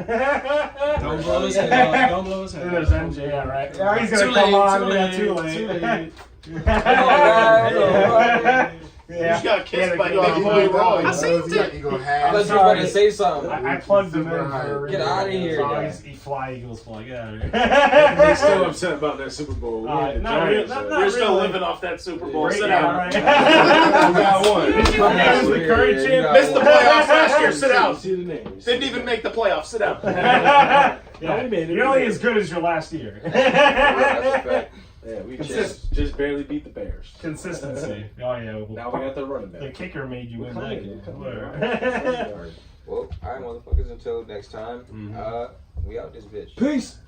Don't blow his head. Don't blow his And head. there's MJ, yeah, right? Yeah, he's Too gonna come late, on. too Yeah, late, too late. too late. You just got kissed by Big Yo, Boy Roy. I seen it. You gonna I have. thought you were about to say something. I plugged him in for a Get outta here, So guy. he's fly Eagles fly. Get out of here. They're still upset about that Super Bowl. Not Giants, really, so- not You're still really. living off that Super Bowl. Right Sit now, down. right? We got one. That was the current Yeah, champ. Missed the playoffs last year. Sit down. See the names. Didn't even make the playoffs. Sit down. Yeah, we made it. you're only as good as your last year. That's a fact. Yeah, we just barely beat the Bears. Consistency. Oh yeah. Now we got the running The back. kicker made you win What that kind game. of- Whatever. Well, alright, motherfuckers, until next time, we out this bitch. Peace.